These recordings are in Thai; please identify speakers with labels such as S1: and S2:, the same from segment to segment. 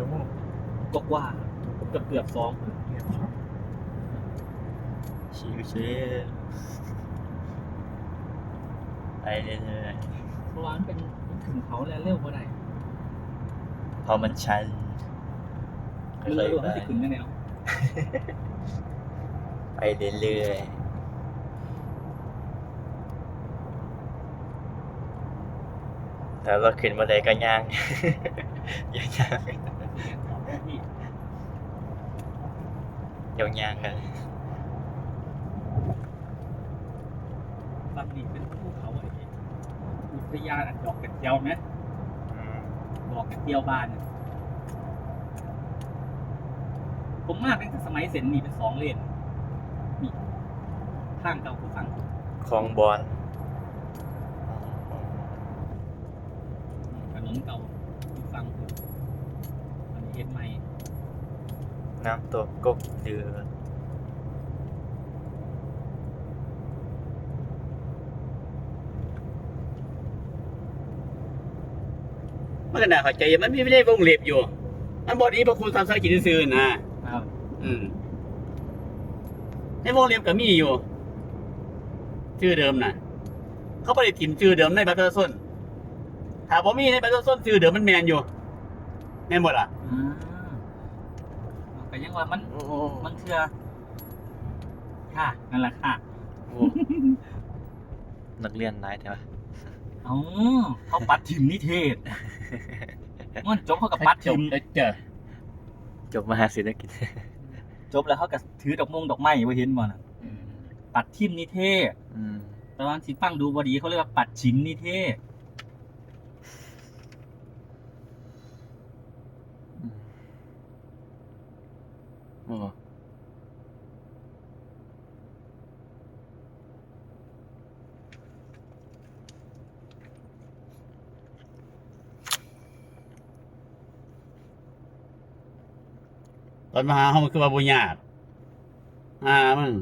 S1: ชั่วโมง
S2: กว่าเกือบ2
S3: ชิวเชไปเรื่อย
S2: เพราะว่ามันถึงเขาแล้วเร็วกว่าใด
S3: ๆพอมันชันค่
S2: เร็
S3: อยวๆ
S2: ๆ
S3: ไป
S2: มันจะขึ้นยังไงเอา
S3: ไปเรื่อยๆแต่เราขึ้นมาได้ก็ย่าง ย่าง
S2: พี่
S3: ย่างกัน
S2: ฝั่งนี้เป็นภูเขาไอ้นี่อุทยานอันดอกกระเจียวไหมดอกกระเจียวบานเนี่ยผมมากตั้งแต่สมัยเซนนี่เป็น2 เลนนี่ทางเก่าคือฝั่ง
S3: คลองบอล
S2: ถนนเก่าคือฝั่งคืออันนี้เฮ็ดใหม่
S3: น้ำตกกกเดือ
S1: มันก็น่าเข้าใจมันไม่ได้วงเล็บอยู่ มันบอกนี้พระคุณทำสกินซื่อๆนะครับ ในวงเล็บก็มีอยู่ ชื่อเดิมน่ะ เขาไม่ได้ถิ่มชื่อเดิมในบัตรประชาชนถ้าผมมีในบัตรประชาชนชื่อเดิมมันแมนอยู่แมนหมดอ่ะ
S2: ก็ยังว่ามันเชื่อค่ะนั่นแหละค่ะ
S3: นักเรียนนายใช่ไหม
S2: อ๋อเขาปัดทิมนิเทศมันจบเขากับปัดทิม
S1: เจอ
S3: จบมหาศิลปกิจ
S2: จบแล้วเขากับถือดอกมงดอกไม้ไว้เห็นบ่น่ะปัดทิมนิเทศตอนสิฟังดูบดีเขาเรียกว่าปัดชิมนิเทศ
S3: โอ้
S1: ตอนมาหาเขามันคือว่าบุญญามึง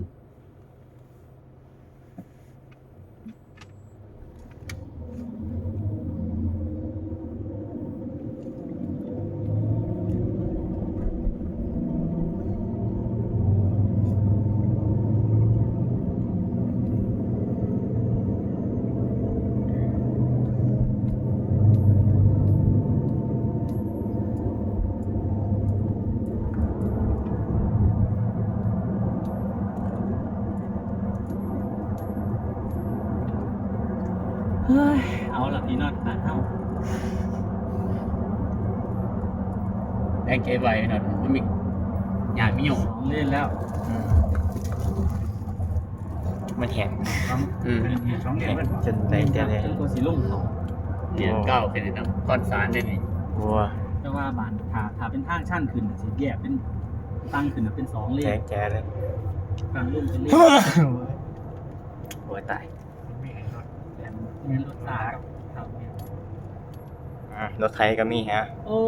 S2: เฮ้ยเอาละพี่นอตขาเข้า
S1: แดงเกไว้หน่อยมันมีหยาดมีหยง
S2: 2 เลนแล้ว
S3: มันแห้ง
S2: 2 เลนมัน
S3: จนได้แต่เลย
S2: จนกว่าสิลงเขา
S1: เนี่ยเก้าเป็นน้ำก้อนสารเนี่ยนี่
S3: วัว
S2: แต่ว่าบานถ้าเป็นทางชันขึ้นน่ะสิแยกเป็นตั้งขึ้นน่ะเป็น2 เล
S3: แจ้
S2: น
S3: งแจ้เลย
S2: กลางลุ่มเป็นเลน
S3: วัวตาย
S2: เน้นรถตาครับเนี่ย
S3: รถไทยก็มีฮะ
S2: โอ้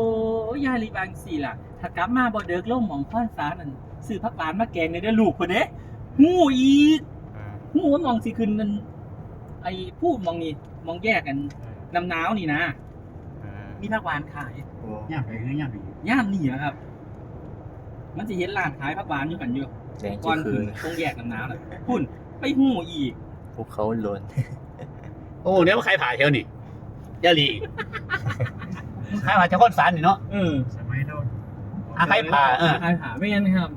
S2: ยายรีบางสี่ล่ะ ถ้ากลับมาบ่เดิกล่มหมองพรสานั่นซื้อผักหวานมาแกงในเด้อลูกพุ่นเด้หูอีกหูว่ามองสิขึ้นนั่นไอ้พูดมองนี่มองแยกกันน้ำหนาวนี่นะ มีผักหวานขาย
S1: ย่างไปหรือย่างไป
S2: ย่านนี่อะครับ มันจะเห็นร้านขายผักหวานอยู่กันอยู่
S3: แดง
S2: ก่
S3: จะ
S2: อน
S3: คื
S2: ถึ
S3: น
S2: งตรงแยกน้ำหนาวน่ะพุ่นไปหูอีก
S3: ภูเขาหล่น
S1: โอ้เนี่ยว่าใครผ่าเที่ยวนี่ยาลีใครผ่าเจ้าก้อนสารนี่เนาะ
S4: สมัยโดน
S1: ใครผ่า
S2: ใครหาไม่งั้นครับ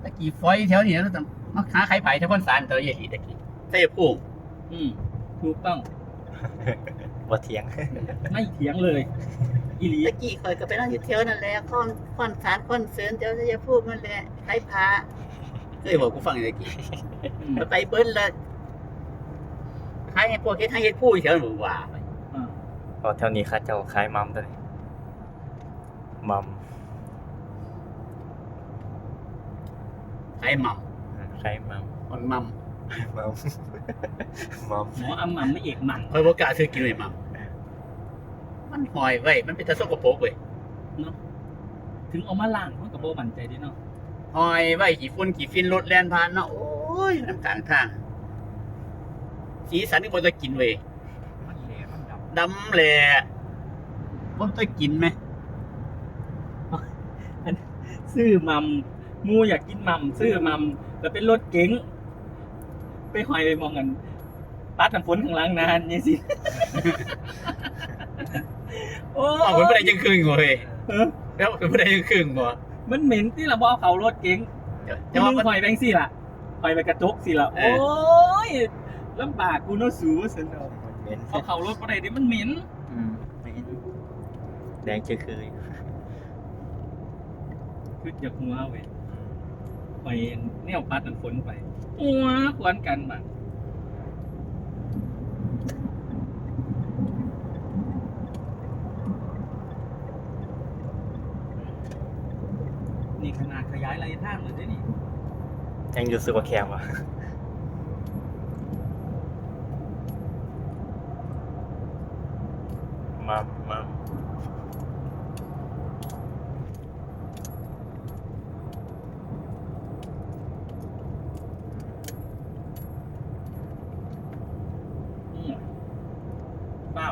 S1: ตะกี้ฟอยแถวนี้แล้วแต่มาหาใครผ่าเจ้าก้อนสารแต่ยาลีตะกี้เต้พุ่ง
S2: ถูกต้อง
S3: ว่าเทียง
S2: ไม่เถียงเลย อีหลี
S5: ตะกี้ข่อยก็ไปนั่งอยู่แถวนั่นแหละค่อนสารค่อนเสือนแถวจะพูดมันแหละใครพา
S1: เคยบอกกูฟังตะกี้
S2: อืม
S1: ไปเบิ้ลเลยใครให้พวกเฮ็ดให้เฮ็ดผู้แถวนั้นว่าไป
S2: อ่า
S3: พอแถวนี้ข้าเจ้าขายมัมตัวนี้มัม
S1: ใครหม่ำ
S3: ขายมัม
S1: มันหม่
S3: มัมมัม
S2: หมออำมันไม่เอกหมัน
S1: ำคอยบอกกล้าซื้อกินเลยหม่ำมันหอยไว้มันเป็นตะสกปรกเว้ย
S2: เนาะถึงเอามาล้างมันกับโบมั่นใจเด้เนาะ
S1: หอยไว้กี่ฝุ่นกี่ฟินรถแล่นผ่านเนาะโอ้ยน้ำกลางทางสีสันก็บ่จะกินเว้ย
S4: มันแหลมมันด
S1: ดำแหละบ่จะกินไหม
S4: ำ
S2: ซื้อมัมมูอยากกินมัมซื้อมัมแล้วเป็นรถเก๋งไปหอยไปมองกันปัดน้ำฝนข้างหล่างนานนี่สิ โอ้
S1: อ้าวผมไม่ได้ยังครึ่งบ่เฮ้ย
S2: เออ
S1: แล้วผมไม่ได้ยังครึ่งบ่
S2: มันเหม็นที่เราบอกเขารถเก๋ง
S1: แต่
S2: ที่
S1: ว่า
S2: มึง
S1: มัน
S2: หอยแบงสิล่ะหอยไปกระจกสิล่ะ
S1: เอ
S2: โอ้
S1: อ
S2: ยลำบากกูเนาะสูสนเอา
S3: เหม็น
S2: เอาเขารถไปไหนดิมันเหม็น
S3: เหม็นแดงคือ
S2: คืออยากหัวเว้ยไปแนวปัดน้ำฝนไปหัวควนกันบัดนี่ขนาดขยายไรทางเลยเด้นี่
S3: ยังอยู่สึกว่าแคมวะมา
S2: เปล่า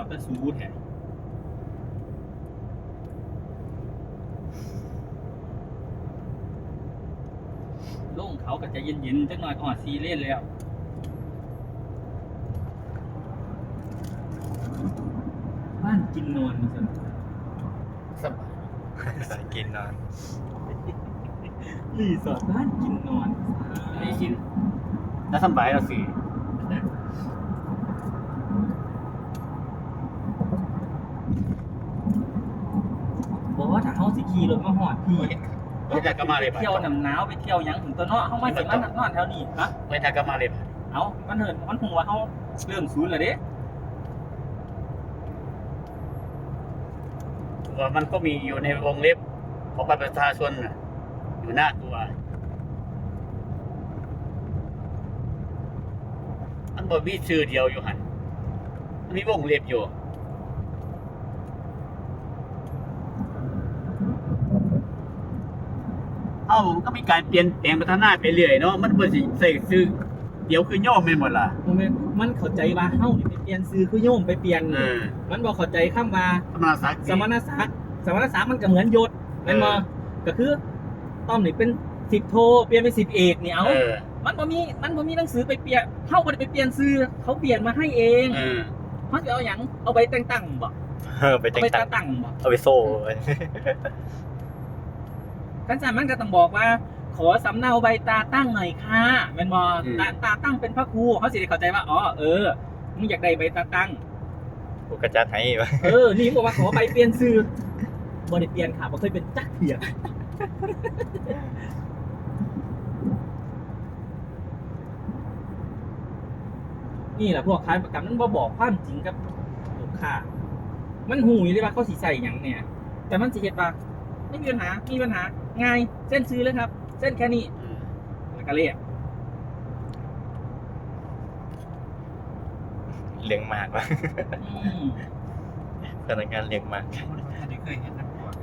S2: แต่สูแท้ลงเขาก็จะเย็นๆจักหน่อยอ่อนซีเล่นแล้ว บ้านกินนอนมาสิ
S1: สบาย
S3: กินนอน
S2: รีสอร์ทบ้านกินนอน
S1: ไม่ชินแล้วสบายแล้วสิ
S2: บอกว่าถ้าเขาสิขี่รถมาหอดพี่
S1: เว้นทางก็มาเลย
S2: ไปเที่ยวน้ำหนาวไปเที่ยวหยังถึงตัวเนาะเขาไม่ถึงมันนอนแถวนี้ฮะ
S1: เว้นทางก็มาเลย
S2: เอามันเหินมันหัวเขาเริ่มศูนย์แล้วเด้
S1: ว่ามันก็มีอยู่ในวงเล็บของบัตรประชาชนน่ะอยู่หน้าตัวมันบ่มีชื่อเดียวอยู่หันมันมีวงเล็บอยู่เอ้ามันก็มีการเปลี่ยนแปลงพัฒนาไปเรื่อยเนาะมันบ่สิใส่ชื่อเดี๋ยวคือย่อมแม่นหมดล่ะ
S2: มันเข้าใจว่าเฮ้านี่ไปเปลี่ยนซื้อคือโยมไปเปลี่ยน มันบอกเข้าใจคำว่า
S1: ธรรมศักดิ์
S2: สมณศักดิ์มันก็เหมือนยศแม่นบ่ก็คือต้อมนี่เป็น10 โทเปลี่ยนเป็น10 เอกนี่เอา มันบ่มีหนังสือไปเปลี่ยนเฮาบ่ได้ไปเปลี่ยนซื้อเขาเปลี่ยนมาให้เองเฮาสิเอาหยังเอาไปแต่งตั้งบ่
S3: ไป
S2: เอา
S3: จัง
S2: ไป
S3: ตัง
S2: ตั้งบ่
S3: เอาไปโซ่
S2: กันซั่นมันก็ต้องบอกว่า ขอสำเนาใบตาตั้งหน่อยค่ะแม่นบ่ตาตั้งเป็นพระครูเฮาสิได้เข้าใจว่าอ๋อมึงอยากได้ใบตาตั้ง
S3: กูกระจัดให้วะ
S2: นี่บอกว่าขอใบเปลี่ยนซื้อบ่ได้เปลี่ยนค่ะบ่เคยเป็นจักเถียงนี่แหละพวกขายประกันมันบ่บอกความจริงกับลูกค้ามันหูอยู่เลยว่าเขาสิใส่หยังเนี่ย แต่มันสิเฮ็ดว่าไม่มีปัญหาง่ายเส้นซื้อเลยครับ เส้นแค่นี้แล้วก็เรียก
S3: เลี้ยงหมากวะ
S2: อืม
S3: พนักงานเลี้ยงหมาก
S1: อันนี้เคยเห็นนะพวก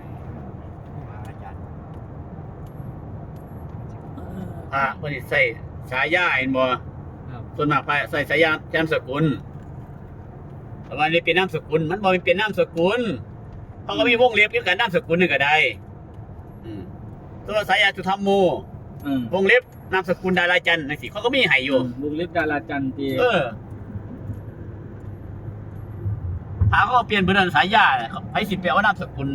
S1: อาจารย์เพิ่นสิใส่ฉายาเห็นบ่
S2: ครับ
S1: ส่วนมากพระใส่ฉายานามสกุลแต่ว่านี่เป็นนามสกุลมันบ่เป็นนามสกุลเขาก็มีวงเล็บเกี่ยวกับนามสกุลนึงก็ได้ตัวสายาจุธรรมโม วงเล็บนามสกุลดาราจันทร์จังซี่เขาก็มีให้อยู่
S2: วงเล็บดาราจันทร์ตี
S1: ถ้าเขาเปลี่ยนเป็นสายาเนี่ยไปสิไปเอานามสกุล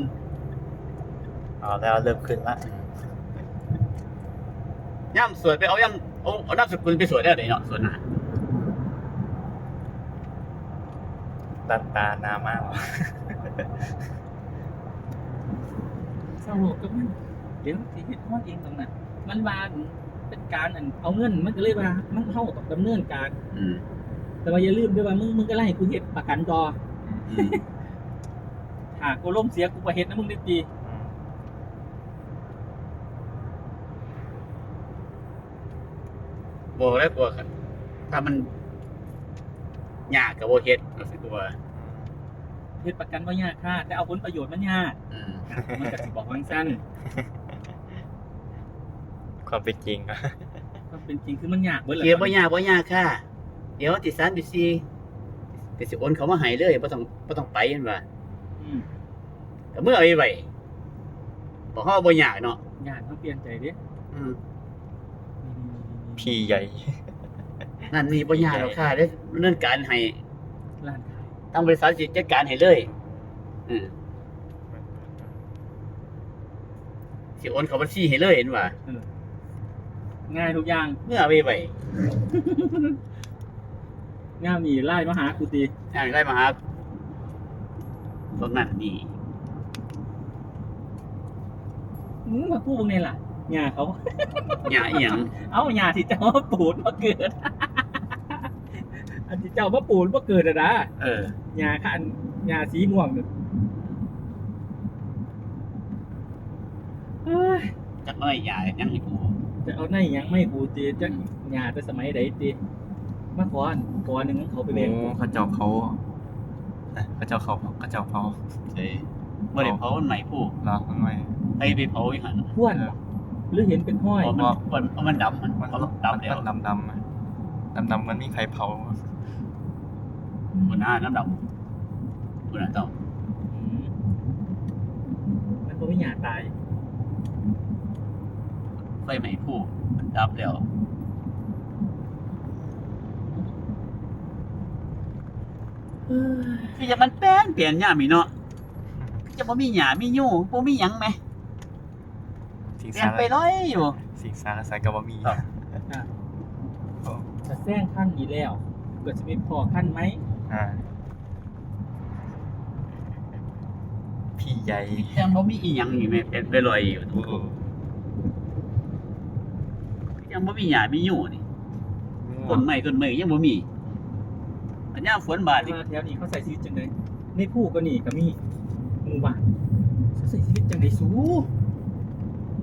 S3: เอาแล้วเริ่มขึ้นละ
S1: ย่ำสวยไปเอาย่ำเอานามสกุลไปสวยได้เลยเนาะส่วนหน้า
S3: ตันตาหน้ามากวะ
S2: สรุปก็มันเดี๋ยวสิเฮ็ดฮอดเองตรงนั้นมันว่าเป็นการเอาเงินมันก็เลยว่ามันเข้ากับดำเนินการ แต่ว่าอย่าลืมด้วยว่ามึงก็ไล่ให้กูเฮ็ดประกันต่อหากกูล้มเสียกูบ่เฮ็ดนะมึงได้ตี
S1: บอกแล้วกลัวครับถ้ามันยากกับโบเฮ็ดก็สิตัว
S2: เฮ็ดประกันบ่ยากค่ะแต่เอาผลประโยชน์มันยากมันก็สิบอกว่าซั่น
S3: ความเป็นจริงอะ
S2: ความเป็นจริงคือมันยากเบิดแหละ
S1: เกียร์บ่ยากค่ะ เดี๋ยวติด3ติด4ก็สิโอนเขามาให้เลยบ่ต้องไปเห็นว่า
S2: อืม
S1: ก็เมื่อเอาไว้บอกเฮาบ่ยากเนาะ
S2: ญาติเขาเปลี่ยนใจเด้
S1: อืม
S3: พี่ใหญ่
S1: นั่นนี่บ่ยากหรอกค่ะเด้เรื่องการให้
S2: ร้านขาย
S1: ทางบริษัทสิจัดการให้เลยสิโอนเข้าบัญชีให้เลยเห็นว่า
S2: ง่ายทุกอย่าง
S1: เมื่อไปไว้
S2: งามนี่ไล่มาหากูตี
S1: อย่างไรมาหาตรงนั้นนี่
S2: มาพูดตรงนี้ล่ะญาเขา
S1: หยาเอียง
S2: เอาญาที่เจ้ามาปูดมาเกิด อันที่เจ้ามาปูดมาเกิดอะนะ
S1: เออ
S2: ญาค่ะอันญาสีม่วงเนี่ยเอ้ย
S1: จักน้อยหยายังให้กู
S2: จะเอาไหนยังไม่กูตีจะญาแต่สมัยใดตีมาขออันก่อนหนึ่งเขาไปเรียน
S3: เขาเจ้าเขาเขาเจ้าเขาเขาเจ้าเขา
S1: เอ้ยบ่ได้เผามันใหม่ผู้
S3: เหรอทำไม
S1: ไปเผาอีหัน
S2: พ่วนบ่หรือเห็นเป็นห้อย
S1: มันดำมัน
S3: มัน
S1: เขาดำแล้ว
S3: ดำดำมันมีใครเผา
S1: บนหน้าน้ำดำบนหน้าต้อง
S2: มันก็ไม่ญาตาย
S1: ไฟใหม่ผู้มันดับแล้วคือจะมันแป้นเปลี่ยนหญ้ามีเนาะจะบ่มีหญ้ามียู่บ่มีหยังไหม
S3: สิง
S1: เปลี่ย
S3: สาน ร
S1: ไปร้อยอยู่
S3: สิงสารสายกับบะมี
S1: ครับ
S2: จะแซงขั้นอีแล้วก็จะเป็นพอขั้นไหม
S3: พี่ใหญ่
S1: ยังบ่มีอีหยังนี่แม่เป็นไปลอยอยู่ทุกคนยังบ่มีหญ้ามีอยู่นี่ต้นไม้ยังบ่มีอันยามฝนบาดนี่
S2: มาแถวนี้เขาใส่ชีวิตจังไดในผู้ก็นี่ก็มีหมู่บ้านเขาใส่ชีวิตจังไดสู้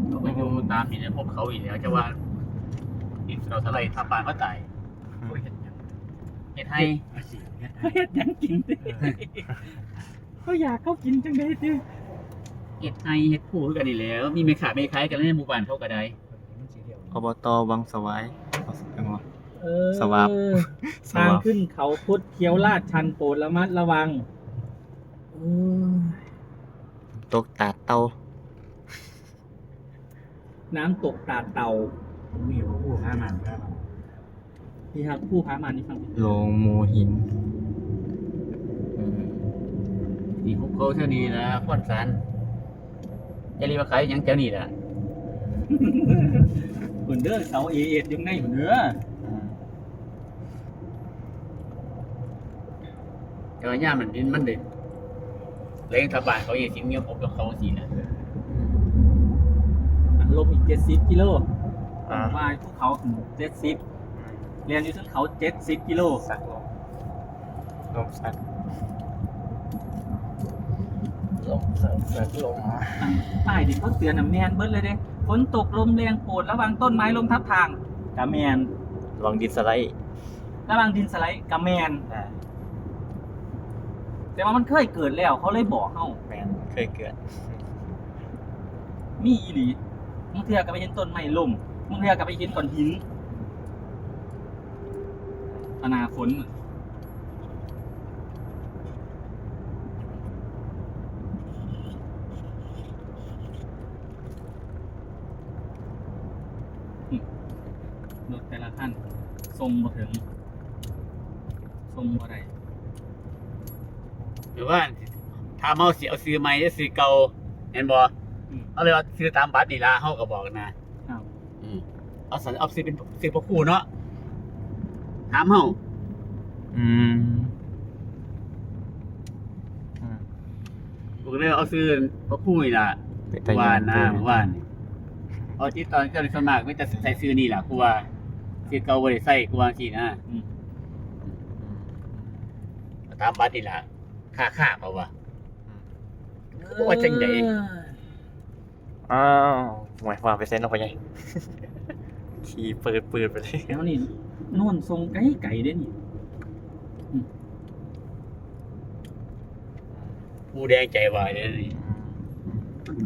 S1: เขาไปอยู่ตามนี่เนี่ยพวกเขาอีกแล้วจะว่าอีกเราเท่าไรทำบ้านก็ตายเฮ็ดให้
S2: เขาเฮ็ดหยังกินติเขาอยากเขากินจังไดติ
S1: เฮ็ดให้เฮ็ดผู้คือกันนี่แหล้ว มีแม่ค้าแม่ขายกันในหมู่บ้านเขาก็ได้
S3: อบตวังสวายจังหวะ ส
S2: ส
S3: วาป ส
S2: ทาง
S3: วาป
S2: ขึ้นเขาคดเคี้ยวลาดชันโปรดระมัดระวัง
S3: ตกตาดเตา
S2: น้ำตกตาดเต่ามีผู้พามันนี่ครับผู้พามันนี่ฟัง
S3: โลงโมหิน
S1: นี่พวกเขาเท่านี้นะควนสันอย่ารีบมาขายหยังเจ้านี่ล่ะ
S2: เหมือนเด้อเสาเอเอ็ดยังไงเหมือนเด้อ
S1: แต่ว่าย่ามันดินมันเด็ดเลี้ยงชาวบ้านเขาอย่างสิเงี้ยผมกับเขาสินะ
S2: ลมอีก70 กิโล
S3: อ่า
S2: ว่าภูเขาถึง70เรียนอยู่ถึงเขา70 กิโล
S3: สักลมสักลม
S2: ป้ายที่เขาเตือนน่ะแมนเบิดเลยเด้ฝนตกลมแรงโปรดระวังต้นไม้ล้มทับทางกะแมน
S3: ลองดินสไลด์
S2: ระวังดินสไลด์กะแมน แต่ว่ามันเคยเกิดแล้วเขาเลยบอกเฮา
S3: แมนเคยเกิด
S2: มีอีหลีมึงเทื่อก็ไปเห็นต้นไม้ล้มมึงเทื่อก็ไปเห็นก้อนหินอนาฝนรถแต่ละคันทรงบ่ถึงทรงบ่ได้
S1: หรือว่าถ้าเมาเสียเอาซื้อใหม่จะซื้อเก่าเห็นบ่เอาเลยว่าซื้อตามบัตรนี่ล่ะเฮาก็บอกนะ
S2: อ้าว
S1: เอาสันเอาซื้อเป็นซื้อพระครูเนาะถามเฮา
S3: อืม
S1: ผมก็เลยเอาซื้อพระครูนี่ล่ะ
S3: เป็นตะ
S1: วาน
S3: ยาน
S1: นะวานเอาที่ตอนเจ้าส่วนมากก็จะใส่ซื้อนี่ล่ะกูว่าซื้อเก่าบ่ได้ใส่กูว่าสินะตามบัตรนี่ล่ะค่าเอาวะกูว่าจังได๋
S3: อ้าวหมายความไปเซ็นออกไปไง ขี่ปืนไปเลย
S2: แล้วนี่โน่นทรงไก่เด้นี่
S1: ผู้แดงใจวายเลยนี่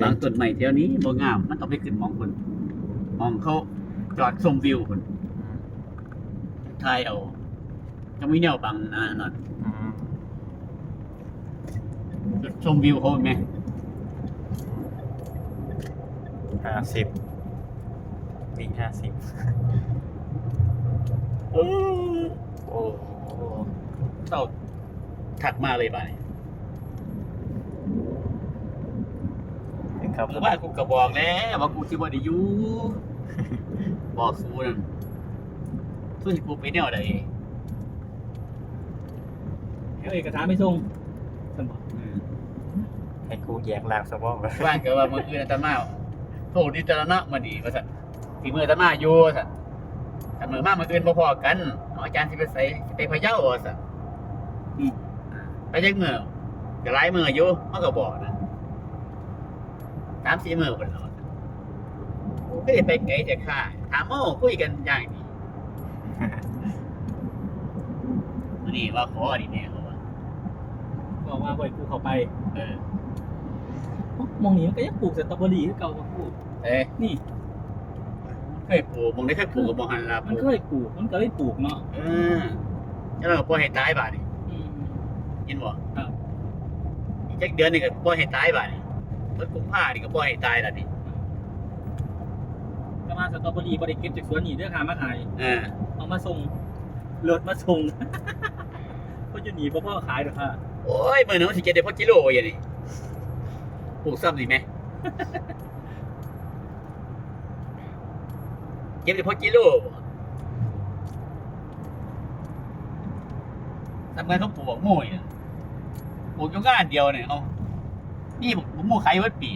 S1: บางต้นไม้แถวนี้บ่งามมันต้องไปขึ้นหมองคนมองเขาจอดชมวิวคนถ่ายเอาจะมีแนวบังนั่นชมวิวเขาเห็นไหม
S3: 50วิ่ง50โอ้
S1: เจ้าถัดมาเลยไป
S3: ครับ
S1: เมื่อวานกูก็บอกแล้วว่ากูสิบ่ได้อยู่ บอกสูนั่นสู้สิกูไปแนวใด
S2: เอาเอกสารไม่ส่งฉันบอก
S3: ให้กูแยกลางสมองเลย
S1: ว่างก็ว่ามื้ออื่นอาตมาโทษดิจารณะมาดีว่าซั่นอีมื้ออาตมาอยู่ว่าซั่นถ้ามื้อมามื้ออื่นบ่พอกันเอาอาจารย์สิไปไสสิไปพะเยาว่าซั่น
S2: อืม
S1: ไปจักมื้อก็หลายมื้ออยู่มันก็บอกนะ3-4มื้อพุ่นแล้วกูก็ได้ไปไกลแต่ค่าถามเฮาคุยกันอย่างนี้มื้อนี้ว่าขออันนี้แน่เขาว่า
S2: บอกว่าบ่อยกูเข้าไป
S1: เออ
S2: มองนี้มันก็ยังปลูกสตรอเบอรี่คือเก่ามาปลูก
S1: เอ้ย
S2: นี่
S1: เคยปลูกมองได้เคยปลูกกับมองหันลาป
S2: มัน
S1: ลูก
S2: เคยปลูกมันก็เลยปลูกเนาะ
S1: แล้วเราก็ปล่อยให้ตายบาดนี่
S2: อืม
S1: ยินบ่
S2: ครับ
S1: อีกจักเดือนหนึงก็ปล่อยให้ตายบาดนี่รถกุมภานี่ก็ปล่อยให้ตายแล้วนี่
S2: ก็มาสตรอเบอรี่บ่ได้เก็บจากสวนนี่เด้อค่ะมาขาย เอามาส่งรถมาส่ง ก็อยู่นี่บ่พอขายดอกค่ะ
S1: โอ้ยมื้อนึงมันสิเก็บได้พอกิโลอย่างนี้ปลูกซ้ำนี่แม่เก็บได้พอกิโลทำงานเขาปลูกบักโม่เนี่ยปลูกอยู่งานเดียวเนี่ยเอานี่บักโม่ขายไว้ปี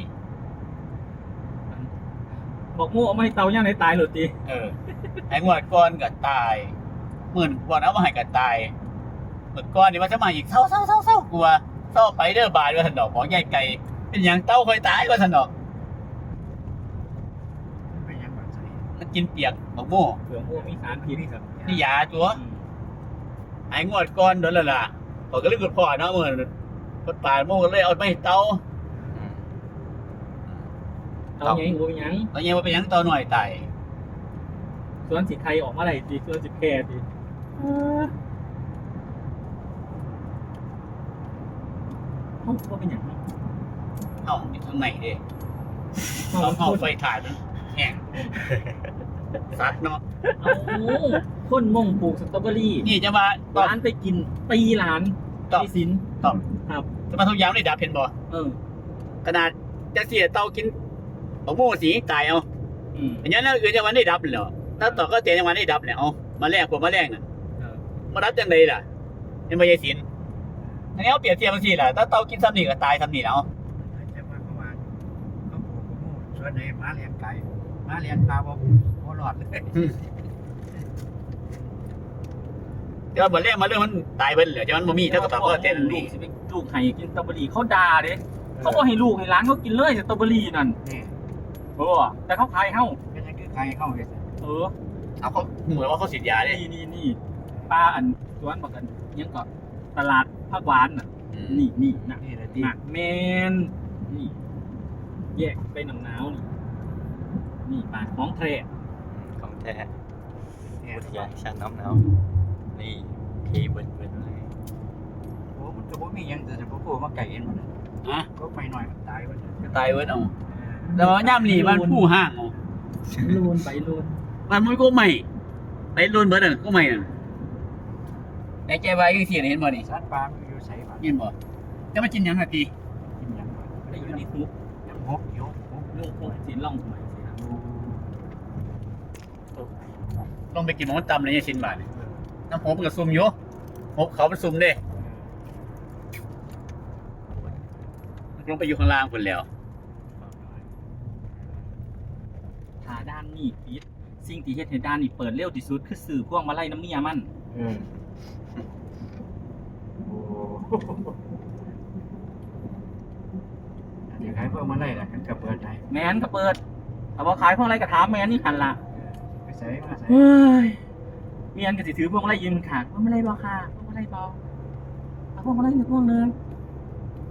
S2: บอกโม่เอามาให้เตาย่างไหนตายหลุดตี
S1: ไอ้งวดก่อนก็ตายหมื่นก่อนเอามาให้ก็ตายเมื่อก่อนนี่มันจะมาอีกเศร้ากลัวเศร้าไปเด้อบาดว่าสันดอกของใหญ่ไก่เป็นอย่างเต้าคอยตายว่าสันดอก
S5: เป็นยังไง
S1: มันกินเปียกบักโม่
S2: เผื่อโม่มีสารพิษครับ
S1: นี่ยาตัวไอ้งวดก่อนโดนและล่ะเขาก็เลยกดพ่อเนาะเหมือนกดป่าโม่ก็เลยเอาไปให้เต้า
S2: เตาใหญ่หัวเป็นหยัง
S1: ตอนนี้ว่าเป็นหยังเต้าหน่อยตาย
S2: สวนสิไทยออกมาไหนดีสวนสิแพร่ดีเขาว่าเป็นหยังเนาะ
S1: เอ้าอยู่ข้างในเด้
S2: เอา
S1: เอาไฟถ่ายมันแห้งซัดเนาะ
S2: คนมงปลูกสตรอเบอรี่
S1: นี่จะมาตอบ
S2: ร้านไปกินตีร้าน
S1: ตอบ
S2: ตีสิน
S1: ตอบ
S2: ครับ
S1: จะมาทุกอย่างได้ดับเห็นบ่
S2: เออ
S1: ขนาดจะเสียเตากินบักโม่สีตายเอา
S2: อืม
S1: อย่างนั้นคือจะวันได้ดับเลยเหรอถ้าต่อก็เตียงวันได้ดับเนี่ยเอามาแลกผมมาแลกน่ะ
S2: เออ
S1: มาดับจังไดล่ะเป็นใบยายสินอันนี้เอาเปรียบเทียบกันสิล่ะถ้าเตากินซ้ำนี่ก็ตายซ้ำนี่แล้ว
S5: จะมาเข้ามาเขาปลูกกระมูส่วนไหนมาเลี้ยงไก่มาเลี้ยงปลาบ่หลอดเลย
S1: แต่ว่าบ่แรกมาเรื่องมันตายเบิ่นเหลือจะมันบ่มีเท่ากับก็เต้น
S2: ลู
S1: นี่
S2: กสิไปลูกให้กินสตรอเบอรี่เขาด่าเด้เขาก็ให้ลูกให้ร้านเขากินเลยสตรอเบอรี่นั่น
S5: นี่
S2: เออแต่เขาขายเฮ้า
S5: เป็นยังคือไก่เข้าเลย
S2: เออ
S1: เอาเขาเหมือนว่าเขาฉีดยาเด้
S2: นี่ป้าอันสวนบอกกันยังก็ตลาดภาคหวานน่ะนี่นะ
S5: นี่แหละที่
S2: หนักแมนนี่แยกไปหนังหนาวนี่ปาดของแท้
S3: ของแท้
S5: เนี่ย
S3: อุทยานชาติน้ำหนาวนี่ทีเบิ้ลเลย
S5: โอ้มันก็บ่มีหยังแต่จะบ่พูดว่าไก่เอ็นมัน
S1: ฮะ
S5: ก็ไปหน่อยมันตายมัน
S1: ก็ตายเบิ่นเอาแต่ว่าย่ำนี่มันผู้ห้างเอา
S2: โลนไปโลน
S1: มันก็ใหม่ไปรุ่นเบิดน่ะก็ใหม่น่ะไอ้แกไว้จังซี่เห็นบ่นี่
S5: สัตว์ปลามันอยู่ไสบ้าง
S1: เห็นบ่จะมากินหยังอ่ะตี
S5: กินหยัง
S2: ได้อยู่ในคุก
S5: น้ำหกอยู่หก
S2: ลูกคุกสินล่องสมัยสินะ
S1: ลองไปกินหมูตำเลยเนี่ยชิ้นบาทนี่น้ำหอมมันก็ซุ่มอยู่หอมเขามันซุ่มเด้ลงไปอยู่ข้างล่างคนแล้ว
S2: ถ้าด้านนี่ปิดสิ่งที่เฮ็ดให้ด้านนี่เปิดเร็วที่สุดคือสื่อพวงมาลัยน้ำเมียมัน
S5: เดี๋ยวขายพวกมันได้ละกันกับเปิดได้
S2: แมนก็เปิดแต่ว่าขายพวงมาลัยก็ถามแมนนี่หันละ
S5: ไปใส่มาใส่
S2: เฮ้ยเมียนก็สิถือพวงมาลัยยืนขาดพวงมาลัยบ่ค่ะพวงมาลัยบ่เอาพวงมาลัยหนึ่งพวงนึง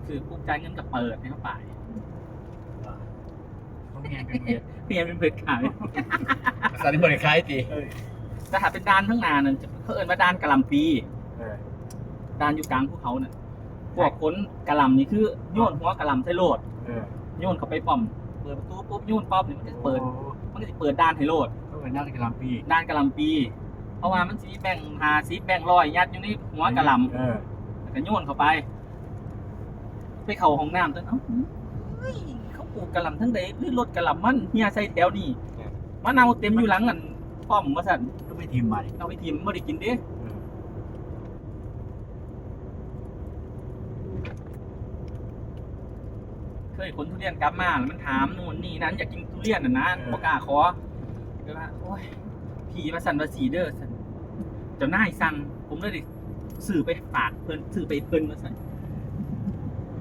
S2: คือปุ๊บจ่ายเงินก็เปิดให้เขาไป
S5: เขาเมียนเป็นเมียน
S2: เมียนเป็นเปิดขาย
S1: สันนิบริคล้ายตี
S2: แต่ถ้าเป็นด้านข้างหน้านั่นจะเขาเอิ้นว่าด้านกะหล่ำปี
S5: เออ
S2: ด้านอยู่กลางภูเขาน่ะพวกคนกะหล่ำนี่คือโยนหัวกะหล่ำใส่โลด
S5: เออ
S2: โยนเข้าไปป้อม เปิดประตูปุ๊บยุ่นป๊อบนี่มันก็จะเปิดด้านให้โลด
S5: ก็เป็นนักกีฬาปี
S2: ด้านกะหล่ำปี เพราะว่ามันสีแบ่ง50แบ่ง100ยัดอยู่ในหัวกะหล่ำแล้วก็โยนเข้าไปเข้าห้องน้ำตอนเฮ้ยเขาปลูกกะหล่ำทั้งใดหรือรถกะหล่ำมันเฮียใส่แถวนี่มะนาวเต็มอยู่หลังอันป้อมว่าซั่น
S5: ก็ไปทีมมาดิ
S2: เอาไปทีมบ่ได้กินเด้เคยขนทุเรียนกลับมาแล้วมันถามนู่นนี่นั้นอยากกินทุเรียนน่ะนะบ่กล้าขอก็ว่าโอ้ยพี่ว่าซั่นว่าสีเด้อซั่นเจ้านายสั่งผมเลยได้ซื้อไปฝากเพิ่นซื้อไปเพิ่นว่าซั่น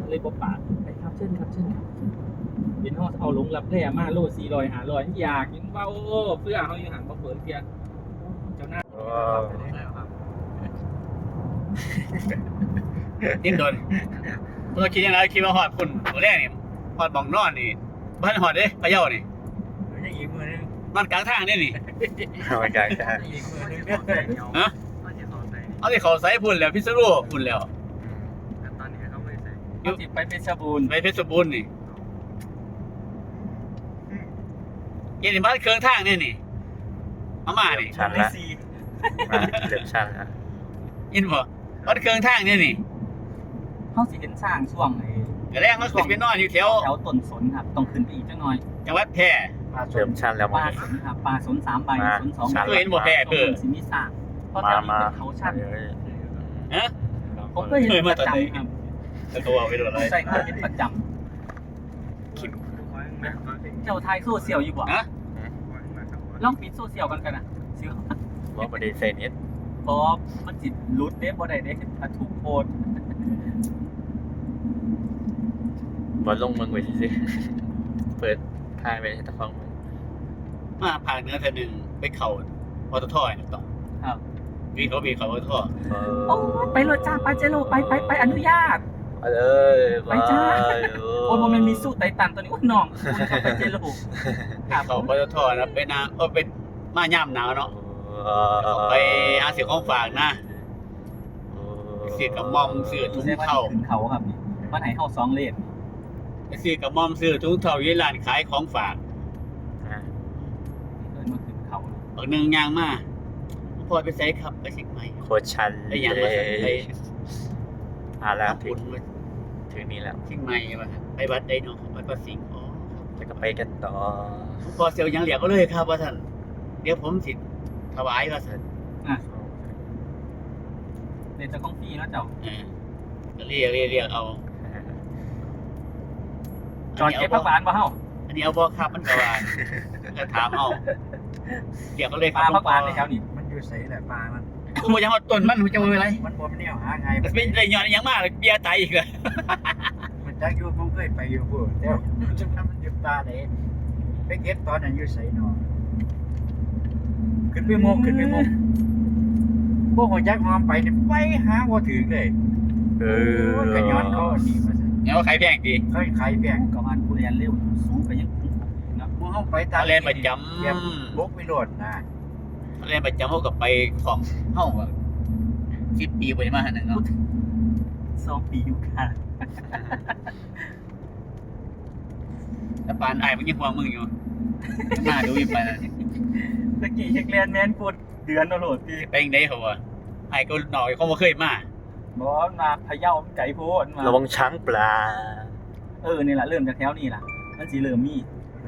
S2: เลยบ่ปากไปครับเชิญครับเห็นเฮาเอาลงรับแร่มาโล400 500อยากกินว่าโอ้เพื่อเฮาอยู่หันบ่เปิดเที่ยเจ้านาย
S1: ดิ้นโดนเมื่อคิดยังไงคิดว่าหอดคุณตัวแรกนี่หอดบ่องนอนนี่บ้านหอดเด้พะเยานี่
S5: ยังอีกมือนึง
S1: นอนกลางทางนี่นี่
S3: เอาไปกันจ้า
S5: อีกมือนึง
S1: ฮะเอาที่เขาใส่พุ่นแล้วพิษณุพุ่นแล้ว
S5: ตอนนี้เขาไม่ใส่
S2: เอาสิไปเพชรบูรณ์
S1: ไปเพชรบูรณ์นี่ยันบ้านเครื่องทางนี่นี่มานี่
S3: ชันละเดือดชันละ
S1: ยินบ่บ้านเครื่องทางนี่นี่
S2: เฮาสิเห็นสร้างช่วงไอ้
S1: กระแรงมันขึ้นไปนอนอยู่แถว
S2: ต้นสนครับต้องขึ้นไปอีกจังหน่อย
S1: จังหวัดแพร่
S3: เริ่มชันแล้ว
S2: ป
S3: มั้
S2: ลาง สนครับปลาสน3ใบสน2
S3: ชัน
S1: เคยเห็นบ่แพร่คือ
S2: สิมีสร้างเพราะแถวนี้เป็นเขาชัน
S1: ฮะ
S2: ผมก็เห็นประจำครับ
S1: จะตัวเอาไปโดนอะไร
S2: ใช่ครับเห็นประจำเจ้าไทยโซเชียลอยู่บ่
S1: ฮะ
S2: ลองปิดโซเชียลกันนะสิ
S3: ว่าประเด็นเซนิส
S2: บ่มันสิรุดเด้บ่ได้เด้ถ้าถูกโพสต์
S3: บอลลงเมืองไว้สิเปิดทางไปให้ตะฟองมึง
S1: มาผ่านเนื้อเธอหนึ่งไปเข่าปตทนี่ต่อ
S2: ครับ
S1: วิ่งเขาวิ่งเขาปตท
S2: โอ้ยไปรถจ้าปาเจโร่ไปอนุญาต
S3: ไปเลย
S2: ไปจ้า โอ้ยมันมีสู้ไตตันตัวนี้โอ้ยน้องคุณเข้าไปเจโร่ครับ
S1: เขาปตทนะไปนาเป็นมาย่ำหนาวเนาะไปหาเสียของฝากนะเสียกับมอมเสือถุงเท่า
S2: ขึ้นเขาครับนี่มันให้เข้า2เลน
S1: เสียกับมอมเสือถุงเท่ายี่ร้านขายของฝาก
S2: เดินมาขึ้นเขา
S1: บางหนึ่งยางมาพอไปใส่ครับไปเช็คใหม่
S3: โคตรชัน
S1: ไอ้ยังมาไป
S3: แล้ว
S1: ทำบุญมา
S3: ถึงนี้แล้ว
S1: เช็คใหม่มาไปวัดไดโนวัดประสิงห์อ๋อ
S3: จะก็ไปกันต่อ
S1: พอเซลยังเหลียกก็เลยครับว่าท่านเดี๋ยวผมสิถวายว่าท่าน
S2: เดี๋ยวจะต้องฟรีนะเจ้า
S1: ก็เรียกเอา
S2: จอดเก็บผักหวานมาเฮ้า
S1: อันนี้เอาบ่ครับมันก็ว่าก็ถามเอาเดี๋ยวก็เลย
S2: ปลาผักหวานในแถวนี้
S5: มันอยู่ใส่แหละปลามัน
S1: กูบ่ยังเอาต้นมันจะเป็นอะไร
S5: มันบ่เนี่ยหาไง
S1: มันเป็นได้ย้อนยังมากเบียร์ตายอีกเลย
S5: มันจักอยู่ผมเคยไปอยู่พูดแต่จุดนั้นมันอยู่ปลาไหนไปเก็บตอนนั้นอยู่ใส่นอขึ้นไปโมกพวกหัวจักหอมไปเนี่ยไปหาบ่ถึงเลยก็ย้อนเขาดีมาซะ
S1: เนี่ยว่าใครแพงดี
S5: เขาขายแพง
S2: กับพันกูเรียนเร็วสูงไปยังนะ
S5: พวกเขาไปตา
S1: เขาเล่นประจ
S5: เก็บบุกไปโลดนะ
S1: ำเขาเล่นประจำเขากับไปของเฮ้า10 ปีไปมาหันเนาะ
S2: 2 ปีอยู่ค่ะ
S1: แต่ปานไอ้มันยังห่วงมึงอยู่มาดูอีกไปนะ
S2: ตะกี้เฮกแลนแมนพูดเดือนโหลดตี
S1: ไปยังไงเขาวะไอ้ก็หน่อยเขาบ่เคยมา
S2: บอกว่ามาพะเยาไก่โพดมา
S3: ระวังช้างปลา
S2: นี่แหละเริ่มจากแถวนี้ล่ะมันสีเริ่มมี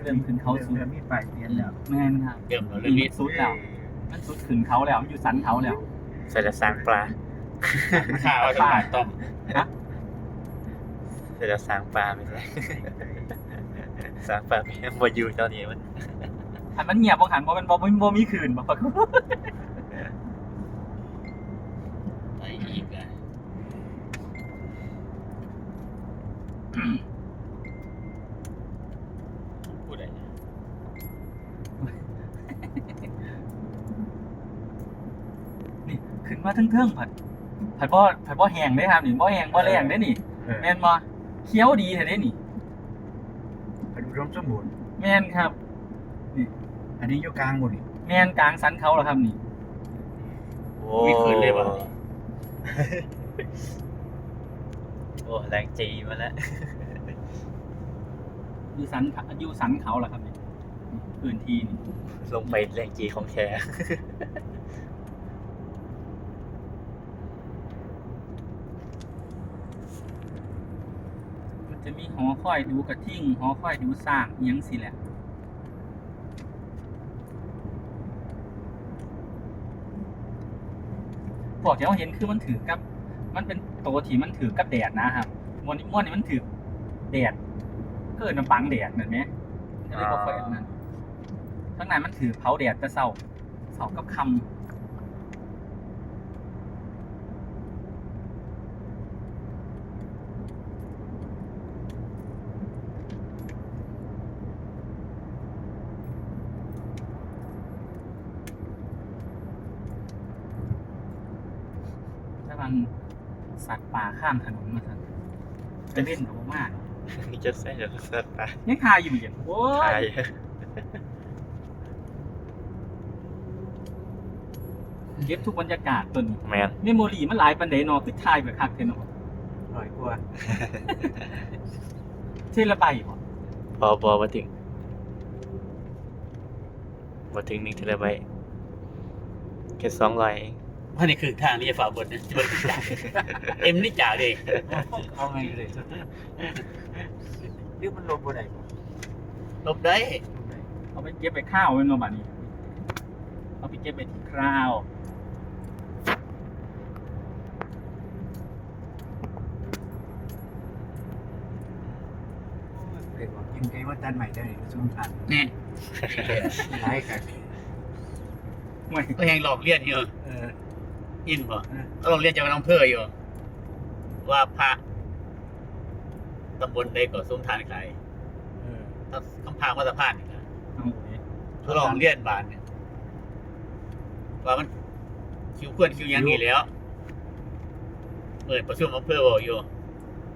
S2: เริ่มขึ้นเขาสูง
S5: เริ่มมีป้ายเปลี่ยนแล้ว
S2: แม่นครับ
S1: เดิมเราเรื่องนี้
S2: สุดแล้วมันสุดขึ้นเขาแล้วมันอยู่สันเขาแล้ว
S3: ใส่ละช้างปลา
S1: ข้าวสปาต้ม
S3: ใส่ละช้างปลาไม่ใช่ช้างปลาไม่มาอยู่ตอนนี้มัน
S2: อันมันเงียบบ่หันบ่มันบ่มีคืนบ่
S1: ไอ้อีกอะพูดอะไรเนี่ย
S2: นี่ขึ้นมาเทิงๆผัดบ่แห้งเด้ครับนี่บ่แห้งบ่แรงเด้นี่แม่นบ่เคี้ยวดีแท้เด้นี่
S5: อุดมสมบูรณ์
S2: แม่นครับ
S5: อันนี้อยู่กลางหมดนี่
S2: แม่นกลางสันเขาเหรอครับนี่
S1: มีคืนเลยว่ะ
S3: โอ้แรงจีมาแล้ว
S2: อยู่สันเขาล่ะครับเนี่ยพื้นที่นี่
S3: ลงไปแรงจีของแท้
S2: มันจะมีหอคอยดูกระทิ่งหอคอยดูสร้างอิหยังสิแหละพวกที่เราเห็นคือมันถือกับ มันเป็นตัวที่มันถือกับแดดนะครับม้วนนี่มันถือแดดเกิดมันบังแดดเหมือนไหมก็เลยก็ค่อยอันนั้นข้างในมันถือเผาแดดแต่เสากับคำระวังสัตว์ป่าข้ามถนนมาสั่นไปเล่นโอมาก
S3: นี่จะแซ่จะสัตว์ตาย
S2: ยังคาอยู่อย่างโอ้
S3: ตาย
S2: ยเก็บทุกบรรยากาศตัวนี้
S3: แมน
S2: เมมโมรีมันหลายปันเดนอคือทายแบบคักเทนอร่อยกว่า เทละใบบ่
S3: บอมาถึง1 เทราไบต์แค่200เอง
S1: ว่านี่คือทางที่จะฝ่าบนนะบนที่จ่าเอ็มนี่จ่าเลย
S5: เอาไงเลยหรือมันลบบ่ได้บ่
S1: ลบได้
S2: เอาไปเก็บไปข้าวไว้เนาะบัดนี้ เอาไปเก็บไปที่คราว
S5: เด็กบอกกินไก่ว่าจานใหม่ได้ซุ่มทาน
S1: นี่
S5: หลายกัน
S2: ไม่
S1: ก็ยังหลอกเลียนอยู่ อินบ่
S5: เออ
S1: ก็ลองเรียนจากน้องเพื่ออยู่ ว่าพระตำบลใดก็สมทานขายถ้าคำพางวัดสะพานนี่นะ
S2: เอาไว้
S1: ทดลองเรียนบานเนี่ยว่ามันคิวควรคิวหยังนี่แล้วเปิดประชุมอำเภอบอกอยู่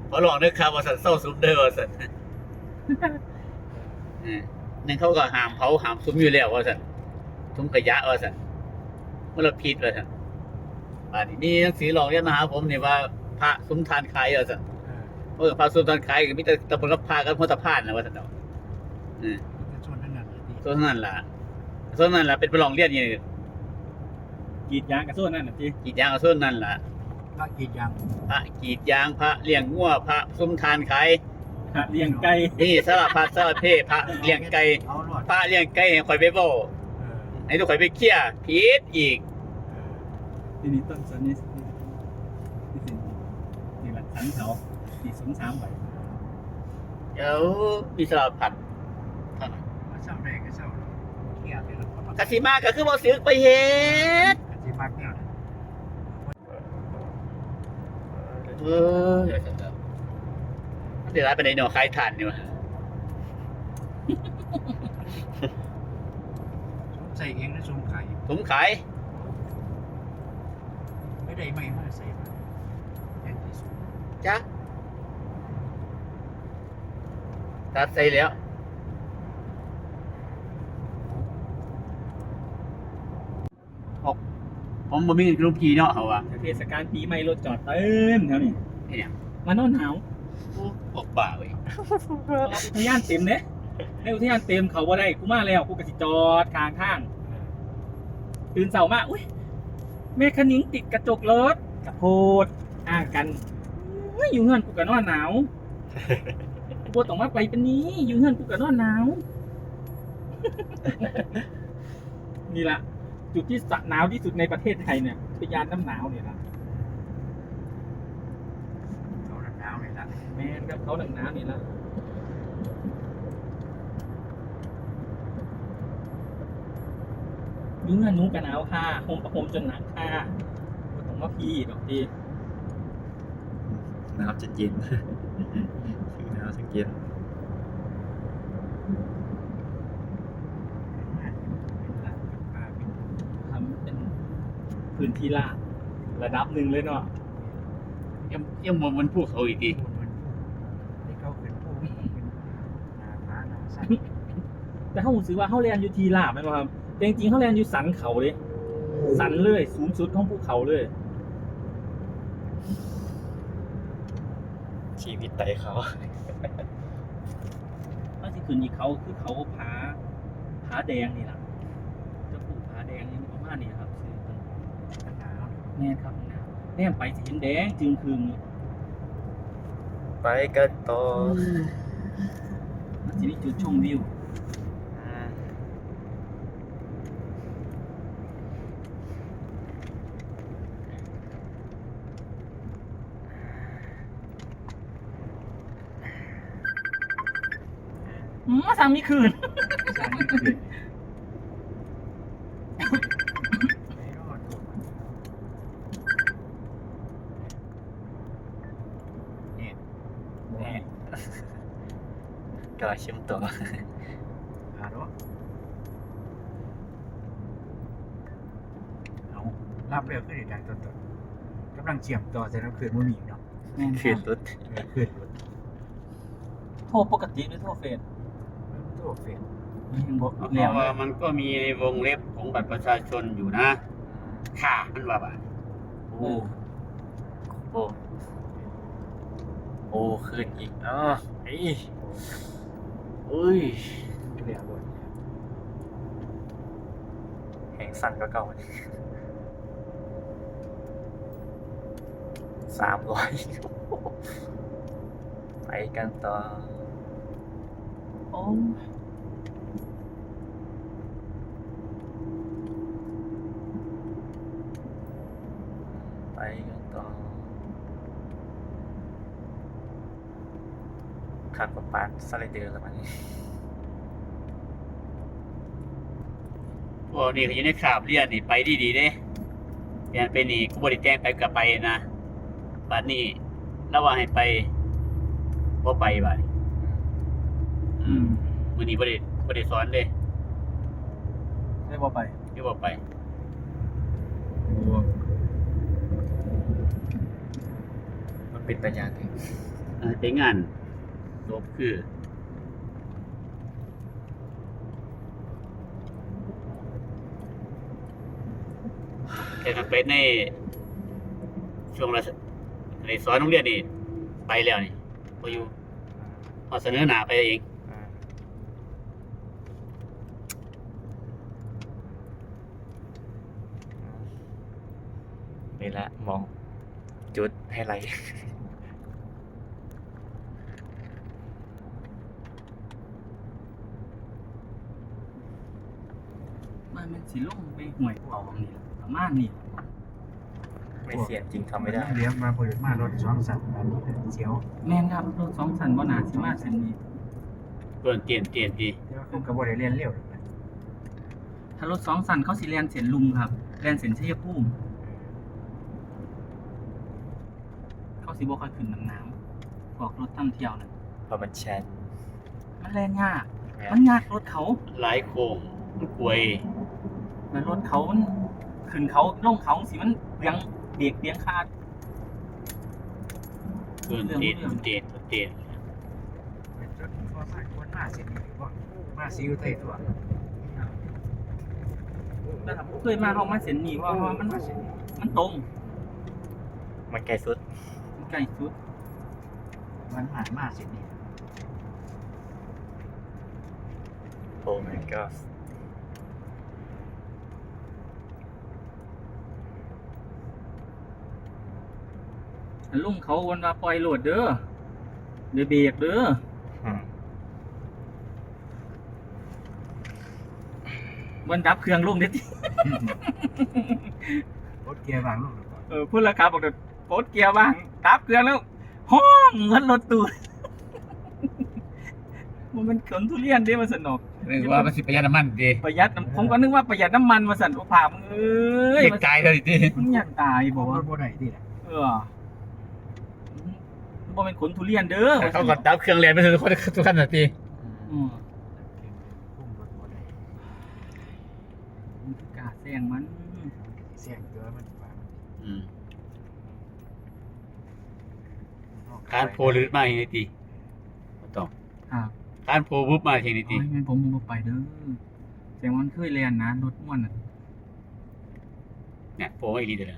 S1: ขอลองนึกครับว่าสันเศร้าซุ้มเด้อว่าสัน นั่นเขาก็ห้ามเผาห้ามซุ้มอยู่แล้วว่าสันซุ้มขยะว่าสันมลพิษว่าสันอันนี้มีหนังสือลองเรียนมาหาผมเนี่ยว่าพระซุ้มทานขายว่าสันพระซุ้มทานขายก็มีแต่ตำบลรับพากับหัวตะพานนะว่าสันเนาะ
S5: ส่วนนั้นน่ะดี
S1: ส่วนนั้นล่ะเป็นไปลองเรียนอย่าง
S2: กรีดยางกับส่วนนั่นน่ะจี
S1: กีดยางกับส่วนนั้นล่ะ
S5: ก็กินยาง
S1: พระกรีดยางพระเลี้ยงงัวพระซุ้มทานขาย
S2: เลี้ยงไก่
S1: นี่สารพัดสารเพพระเลี้ยงไก่
S5: เอารอด
S1: พระเลี้ยงไก่ให้ข่อยไปเว้าให้ทุกข่อยไปเคลียร์ผิดอีก
S2: นี่ต้นสันนี่นี่แหละสันเขาที่สูง3 ใบ
S1: เดี๋ยวมีสารพัดเท่านั้น
S5: มาเศร้าได้ก็เศร้าเที่ยไปแล้วก็
S1: กสิมาก็คือบ่ซื้อไปเฮ็ด
S5: สิมักเนี่ย
S1: เดี๋ยวร้านไปไหนเนาะขายถ่านนี่วะ
S5: ใส่เองนะซุ่มไข่
S1: ถุงขาย
S5: ไม่ได้ไม่มาใส่มาแค่ที่สุด
S1: จ้ะตัดใส่แล้วผมบ่มีเงินลูกพี่เนาะเขาว่า
S2: เทศกาลปีใหม่รถจอดเต็มแถวนี้
S1: ไอ้เนี่ย
S2: มานอนหนาว
S1: ออกป่าเว้ย
S2: อุทยานเต็มเนี่ยในอุทยานเต็มเขาว่าได้กูมาแล้วกูกสิจอดกลางทางตื่นเสาร์มาอุ้ยแม่คันนิ้งติดกระจกรถกระโพดอ้างกันอุ้ยอยู่เฮือนกูกะนอนหนาวกูบ่ต้องมาไปเป็นนี้อยู่เฮือนกูกะนอนหนาว นี่ละจุดที่หนาวที่สุดในประเทศไทยเนี่ยเป็นยานน้ำหนาวเนี่ยนะ
S5: เขาหนาวเลยละ
S2: แม่นกับเขาหนังน้ำนี่ละยุ่งเงินนุ่งกันหนาวค่ะโฮมประโฮมจนหนักค่ะก็ต้องมาพี่ดอกที
S3: หนาวจนเย็น หนาวจนเย็น
S2: ทำเป็นพื้นที่ลาดระดับหนึ่งเลยเนาะ
S1: ยังบนภูเขาอีกที
S5: ที่เขาเป็นผู้เป็นหนาฟ้าหนาสั้น
S2: แต่เขาซื้อว่าเขาเรียนอยู่ทีลาบไหมครับแต่จริงๆเขาเรียนอยู่สันเขาเลยสันเลยสูงสุดของภูเขาเลย
S3: ชีวิตไต่เขา
S2: มันสิ ขึ้นอีกเขาคือเขาผาแดงนี่ล่ะเจ้าปู่ผาแดงนี่ประมาณนี้ครับชื่อมัน
S5: ขนาดนั้น
S2: แม่นครับนะแนมไปสิเห็นแดงจึงคืน
S3: ไปกันต่อ
S2: มันจะมีจุดชมวิว
S3: อืม
S2: มาสั่งมีคืน
S5: สร้างนี่คือไม่รอดตัวนี่
S3: นี่ก็ชิมตัว
S5: หาเนาะเอารับเร็วขึ้นอีกอย่างต้นๆกำลังเชื่อมต่อใส่น้ำคืนมันมีเนาะ
S3: คืนรถ
S5: คืนรถ
S2: โทรปกติหรือโทรเฟซ
S5: ตัวเฟน
S2: ยังบอก
S1: เพ
S2: แล้ว
S1: ราะว่ามันก็มีในวงเล็บของบัตรประชาชนอยู่นะค่ะมันว่าบ่า
S3: โอ้โอ้โอ้คืนอีกอ๋อเอ้ยอุ้ย
S5: เรียกรถ
S3: แหงสั่นก็เก่าเลย300 ไปกันต่อ
S2: โอ้
S3: ไปกันต่อขับกับปานสไลเดอร์แล้วมันนี่
S1: พวกนี้เขาอยู่ในขาบเรียนนี่ไปดีๆเด้เรียนไปนี่กูบ่ได้แจ้งไปกับไปนะบัดนี้ระว่าให้ไปบ่ไปบัดนี้มื้อนี้บ่ได้สอนเด้
S2: ได้บอกไป
S1: ที่บ่ไป
S3: มันเป็นปัญญาถึง
S1: ใช้งานจบคือแต่ถ้าเป็นในช่วงในสอนโรงเรียนนี่ไปแล้วนี่บ่อยู่พอเสนอหน้าไปเอง
S3: นี่แหละมองจุดให้ไร
S2: มันสิลงไปห่วยเป่านี่ล่ะประมาณนี้
S3: ไม่เสียนจริงทำไม่ได้
S5: เลี้ยงมาพอดีมารถช่องสัตว์แบบนี้เสียว
S2: แม่นครับรถสองสันบ่น่าสิมาเส้นนี้
S1: เพิ่นเตียนดี
S5: เดี๋ยวผมก็บ่ได้เรียนเร็วหรอกนะ
S2: ถ้ารถสองสันเขาสิแล่นเส้นลุมครับแล่นเส้นชัยภูมิเขาสิบ่ค่อยขึ้นน้ำพวกรถท่องเที่ยวน่ะ
S3: เพราะมันแชน
S2: มันแล่นยากมันยากรถเขา
S1: หลายโค้งมันกวย
S2: แล้วรถเขามันขึ้นเขาลงเขาสิมันเบียงเบรกเบียงคาด
S1: เพิ่นเตียน
S5: เป็นรถพอมาควรมาเสียนี่ว่ามาซิวไต้ตัว
S2: นะครับเคยมาห้องมาเส้นนี้ว่ามันตรง
S3: มันไกลสุด
S2: มันใกล้สุด
S5: มันหามาเสียนี่
S3: โอ้ my god
S2: อันลุงเขาวันว่าปล่อยโหลดเด้อเดี๋ยวเบรกเด้อ
S3: อืม
S2: มันดับเครื่องลุงเด็ด
S5: รถเกียร์วางลูกหรือเปล่า
S2: พูดราคาบอกเดี๋ยวโพสเกียร์บ้างดับเครื่องแล้วห้องเหมือนรถตู้ มันขนทุเรียนเด้มาสนุก
S1: เรียกว่ามันสิประหยัดน้ำมันดี
S2: ประหยัดน้ำผมก็นึกว่าประหยัดน้ำมันมาสั่นโอ้ผ่ามึงเอ้ย
S1: เด็กกายเลยดิ
S2: มันอยากตายบอก
S5: ร
S2: ว่า
S5: ถบ่ได้ที่ไหน
S2: บ่เป็นขนทุเรียนเด้อ
S1: เขาก็ดับเครื่องเรียนไปทุกคนทุกขั้นนาที
S2: อืม
S5: พุ่งรถบ่ได้
S2: มันกล้าแซงมัน
S5: เสียงตัวมันว่า
S1: การโพลืดมาทีนี้ตีต้อง
S2: ครับ
S1: การโพปุ๊บมาทีนี้ตี
S2: โอ้ยงั้นผมบ่ไปเด้อแซงมันเคยเรียนนะรถม่วนน่ะ
S1: เนี่ยโพไม่ดีเลย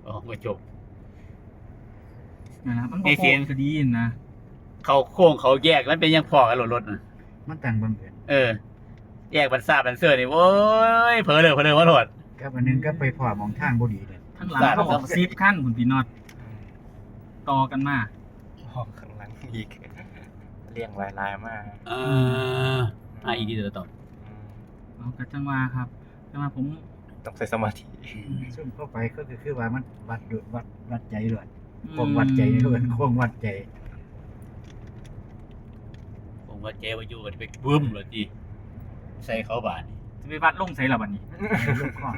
S1: อ๋อมาจบ
S2: นะครับมันบ่
S1: ไอ้
S2: พ
S1: เสียง
S2: อจะดีนะ
S1: เขาโค้งเขาแยกแล้วเป็นยังพอกันรถนะ
S5: มันต่างบังเอิญ
S1: แยกบันซาบันเซอร์นี่โว้ยเผลอเลยว่าโหลด
S5: กับอันนึงก็ไปพอมองทางบ่ดีเนี่ย
S2: ทั้งหลังเขาบอกซิปขั้นคุณพี่น็อตต่อกันมา
S3: ห้องข้างหลังอีกเรียงลายมาก
S1: อีกทีเดียวต่อ
S2: เอากระจังว่าครับจังว่าผม
S3: ต้องใช้สมาธิ
S5: ซึ่งเข้าไปก็คือว่ามันวัดดุวัดใจด้วยคงวัดใจด้วยคงวัดใจ
S1: ผมว่าเจ๊ว่าอยู่กันไปบึ้มเลยจีใส่เขาบาน
S2: จะไปวัดลงใส่ละวันนี้
S5: ลูกข้อ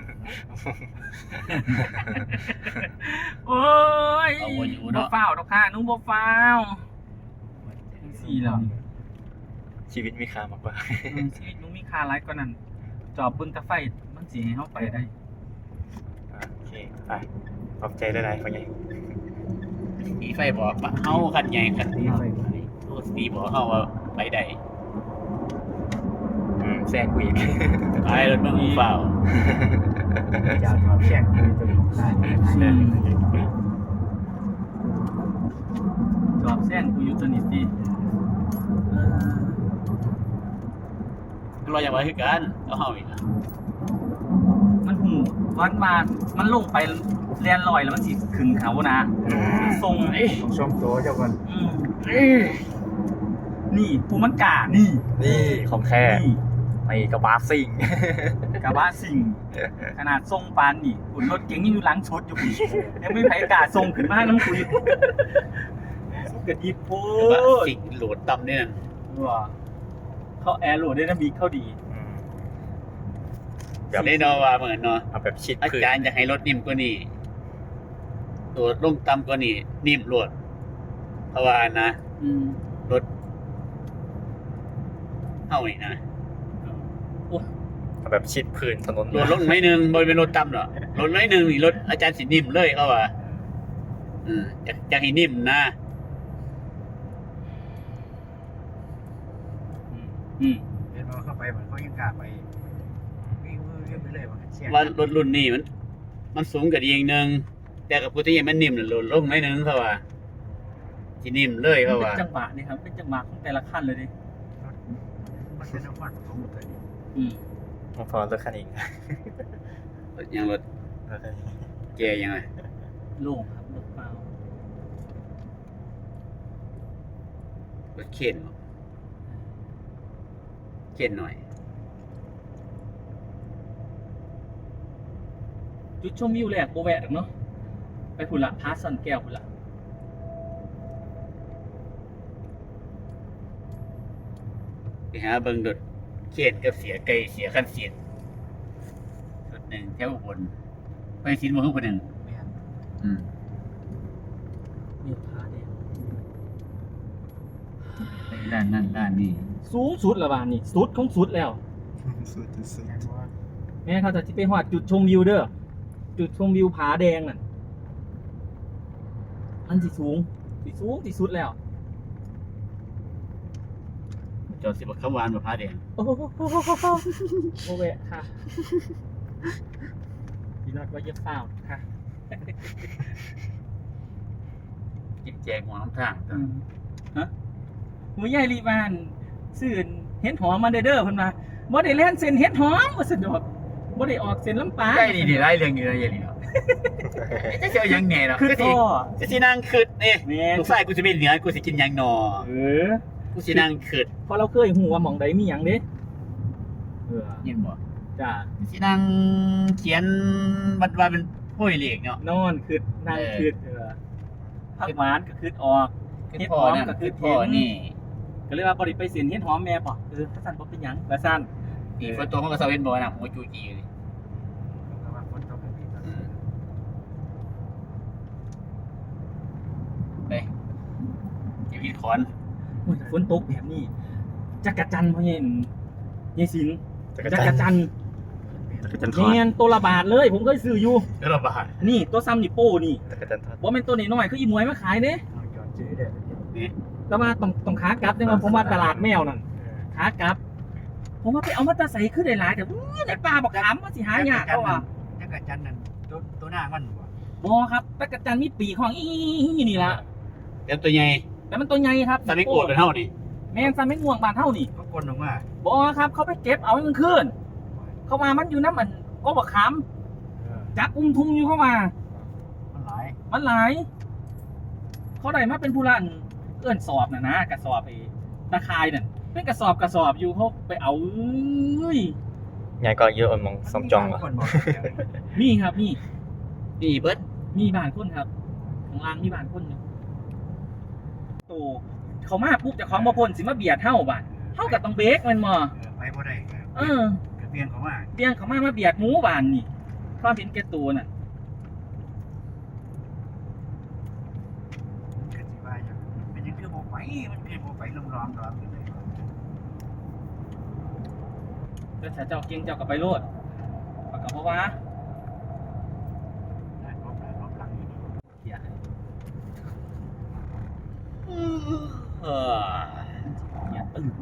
S2: โอ้ยบ่ฟ้าวดอกค่ะนุ่งบ่ฟ้าว สี่แล้วนี่
S3: ชีวิตมีค่ามากกว่า
S2: ชีวิตนุ่งมีค่าหลายกว่านั้นจอบเบิ่งตะไฟมันสิให้เฮาไปได้
S3: โอเคไปขอบใจได้ไรพ่อใหญ่
S1: มีไฟบอกว่าเฮาคันใหญ่คัน
S5: นี่ไป
S1: โอ้สีบอกเฮาว่าไปได้
S3: แซงกูอีก
S1: ไปรถมึงเปล่า
S5: จะถอดแช่งคือตัวได้
S2: จอบแซงกูอยู่ตัวนี้ติ
S1: เราอย่าไว้คือกันเอาเฮาอีก
S2: มันหูวันมามันลงไปเรียนลอยแล้วมันสิขึ้นเขานะทรง
S5: ต้องชมโตเจ้าก่อน
S2: นี่ภูมันกานี่
S3: นี่ของแท้
S2: นี่
S3: ไอ้กระบะซิ่ง
S2: กะว่าสิ่งขนาดทรงปานนี่ขุนรถเก๋งยังอยู่หลังชดอยู่พี่ยังไม่ไผกล้าทรงขึ้นมาน้ำคุยกระดิบโพ
S1: ว่า
S2: ด
S1: สิ่งโหลดต่ำเนี่ย
S2: ว่าเขาแอร์โหลดได้น้ำบีเข้าดี
S1: แบบได้นอว่าเหมือนเนาะ
S3: เอาแบบชิด
S1: อา
S3: พื้น
S1: จารย์จะให้รถนิ่มกว่านี้โหลดลงต่ำกว่านี้นิ่มโหลดเพราะว่านะรถเฮานี่นะ
S3: เอาแบบชิดพื้นถนน
S1: โหลดลงไม่นึงบ่เป็นรถต่ำหรอกโหลดน้อยนึงนี่รถอาจารย์สินิ่มเลยเขาว่าอยากให้นิ่มนะ
S5: เห็นว่าเข้าไปมันเขายังกล้าไปวิ่งเรียบไปเลยมันแช่ง
S1: ว่ารถรุ่นนี้มันสูงกว่าอีกนึงแต่กับผู้ที่ยังมันนิ่มน่ะโหลดลงน้อยนึงเขาว่าสินิ่มเลยเขา
S2: เป็น
S1: ว่า
S2: จังหวะนี่ครับเป็นจังหวะของแต่ละขั้นเลยดิ
S5: มันเป็นน้ำมันของตัวนี้
S3: พอรถคันอีก
S1: ยังรถ
S3: รถคันนี้
S1: แกยังไง
S2: โล่งครับรถเปล่าร
S1: ถเข็นเข็นหน่อย
S2: จุดชมวิวแรกโบแวะเนาะไปพุ่นละพาสันแก้วพุ่นละ
S1: ไปหาเบิ่งรถเข็นกับเสียไก่เสียคันเสียนรถหนึ่งแถวอุบลไปสินมาทุกคนหนึ่ง
S5: แม่น
S2: นี่พาเด็ก
S1: ไปด้านนั่นด้านนี้
S2: สูงสุดละบานนี่สุดของสุดแล้ว
S3: สุด
S5: แม่นว่า
S2: แม่เขาจะที่ไปหอดจุดชมวิวเด้อจุดชมวิวผาแดงน่ะมันสิสูงที่สุดแล้ว
S1: จอดสิบคำวานมาพาแดง
S2: โอ้โหโอเวะค่ะพี่น็อตว่าเย็บเปล่าค่ะ
S1: จิบแจกหัวน้ำทาง
S2: ฮะหัวใหญ่รีบานสื่อเห็ดหอมมาเด้อเพิ่นมาบ่ได้แล่นเส้นเห็ดหอมว่าสะดอกบ่ได้ออกเส้นลำปาง
S1: ใกล้ดีดีไล่เรื่องนี้เลยอย่างนี้เนาะจะเจอยังไงเนาะ
S2: คือ
S1: สิ
S2: พ่อ
S1: จะสินั่งคืดนี่
S2: แม่น
S1: ลูกชายกูจะเป็นเหนือกูสิกินยังหนอ
S2: เออ
S1: กูสินั่งคืด
S2: พอเราเคยหูว่าหม่องใดมีหยังเด้เออ
S1: ยินบ่
S2: จ้า
S1: สินั่งเขียนบัดว่าเป็นผู้เหล็กเนาะ
S2: นอนคือนั่งคือผักหวานก็คือออก
S1: คือพ่อนั่นคือพ่อนี่
S2: ก็เลยว่าบ่ได้ไปเส้นเห็ดหอมแม่ป่ะถ้าสั่นบ่เป็นหยังว่าซั่น
S1: อีฝนตกมันก็เซเว่นบ่นะหัวจูจีเลย
S5: แต่ว่าคนต้องเป็นพี่ต้อง
S1: ไปอย่าพิดคอน
S2: โอ้ยฝนตกแบบนี้จักรจันทร์พ่อเห็นยายสิน
S3: จั
S2: จักรจันทร์
S3: กรจันทร์ทอด
S2: แม่นตัวละบาทเลยผมเคยซื้ออยู่
S1: แล้วระบาด
S2: นี่ตัวซ้ำนี่โป้นี่
S3: จักรจันทร์ทอด
S2: บ่แม่นตัวน้อยๆคืออีหมวยมาขายเด้
S5: เอาจอดซื้อได้
S1: นี่
S2: แต่ว่าต้องขากลับจังว่าผมว่าตลาดแมวนั่นขากลับ ผมว่าไปเอามาตาใส่คือได้หลายแต่ในป่าบักขามมันสิหายากเขาว่า
S5: จักรจันทร์นั่นตัวหน้ามันบ่
S2: บ่ครับจักรจันทร์มีปีกของอีนี่ล่ะ
S1: แล้วตัวใหญ่
S2: แต่มันตัวใหญ่ครับ
S1: สามิโกดเป็นเท่านี่
S2: แม่นซะไม่ง่วงบ้านเฮานี่
S5: เขาคนออกมา
S2: บ่ครับเขาไปเก็บเอากลางคืนเขามามันอยู่น้ำมันก็บักขาม
S5: เออ
S2: จับทุ่มอยู่เข้ามา
S5: มันหลาย
S2: มันหลาย เขาได้มาเป็นผู้รันเอื้อนสอบนะกระสอบไอ้ตะคายนั่นเป็นกระสอบอยู่เขาไปเอาเอ้ย
S3: ใหญ่ก็เยอะมองซอมจอง
S5: เหร
S3: วะ
S5: คนบอก
S2: นี่ครับนี่
S1: นี่เบิด
S2: มีบ้านคนครับข้างล่างมีบ้านคนอยู่โตเขามาปุ๊บเจะของบ่พ้นสิมาเบียดเฮาบ้านเฮาก็ต้องเบรกมันมา
S5: ไปบ่ได้
S2: เออ
S5: กระเบียนเขามา
S2: เตียงเขามาเบียดหมูบ้านนี่ความเห็นแก่ตัวน่ะ
S5: มันก็สิว่าอย่างเป็นยังคือบ่ไปมันคือบ่ไปล้อมๆอยู่เลย
S2: แล้วถ้าเจ้าเก่งเจ้าก็ไปโลดปากกับเพราะว่า
S5: รอบหลังนี่
S2: เสีย
S1: เออ
S2: อย่าตื่น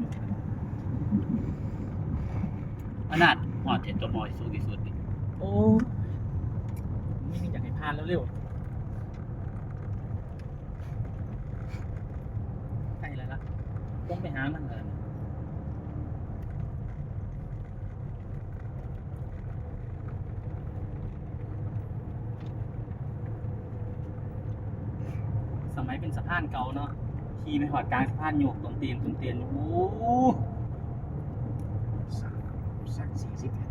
S1: ขนาดหอดเจ็ดตัวมอยสูงที่สุดนี่
S2: โอ้นี่อยากให้พานแล้วเร็วใกล้แล้วล่ะต้องไปหามันเลยสมัยเป็นสะพานเก่าเนาะขี่ไปหอดกลางสะพานโยกตรงเตียนโอ้
S5: สัก40เนี่ย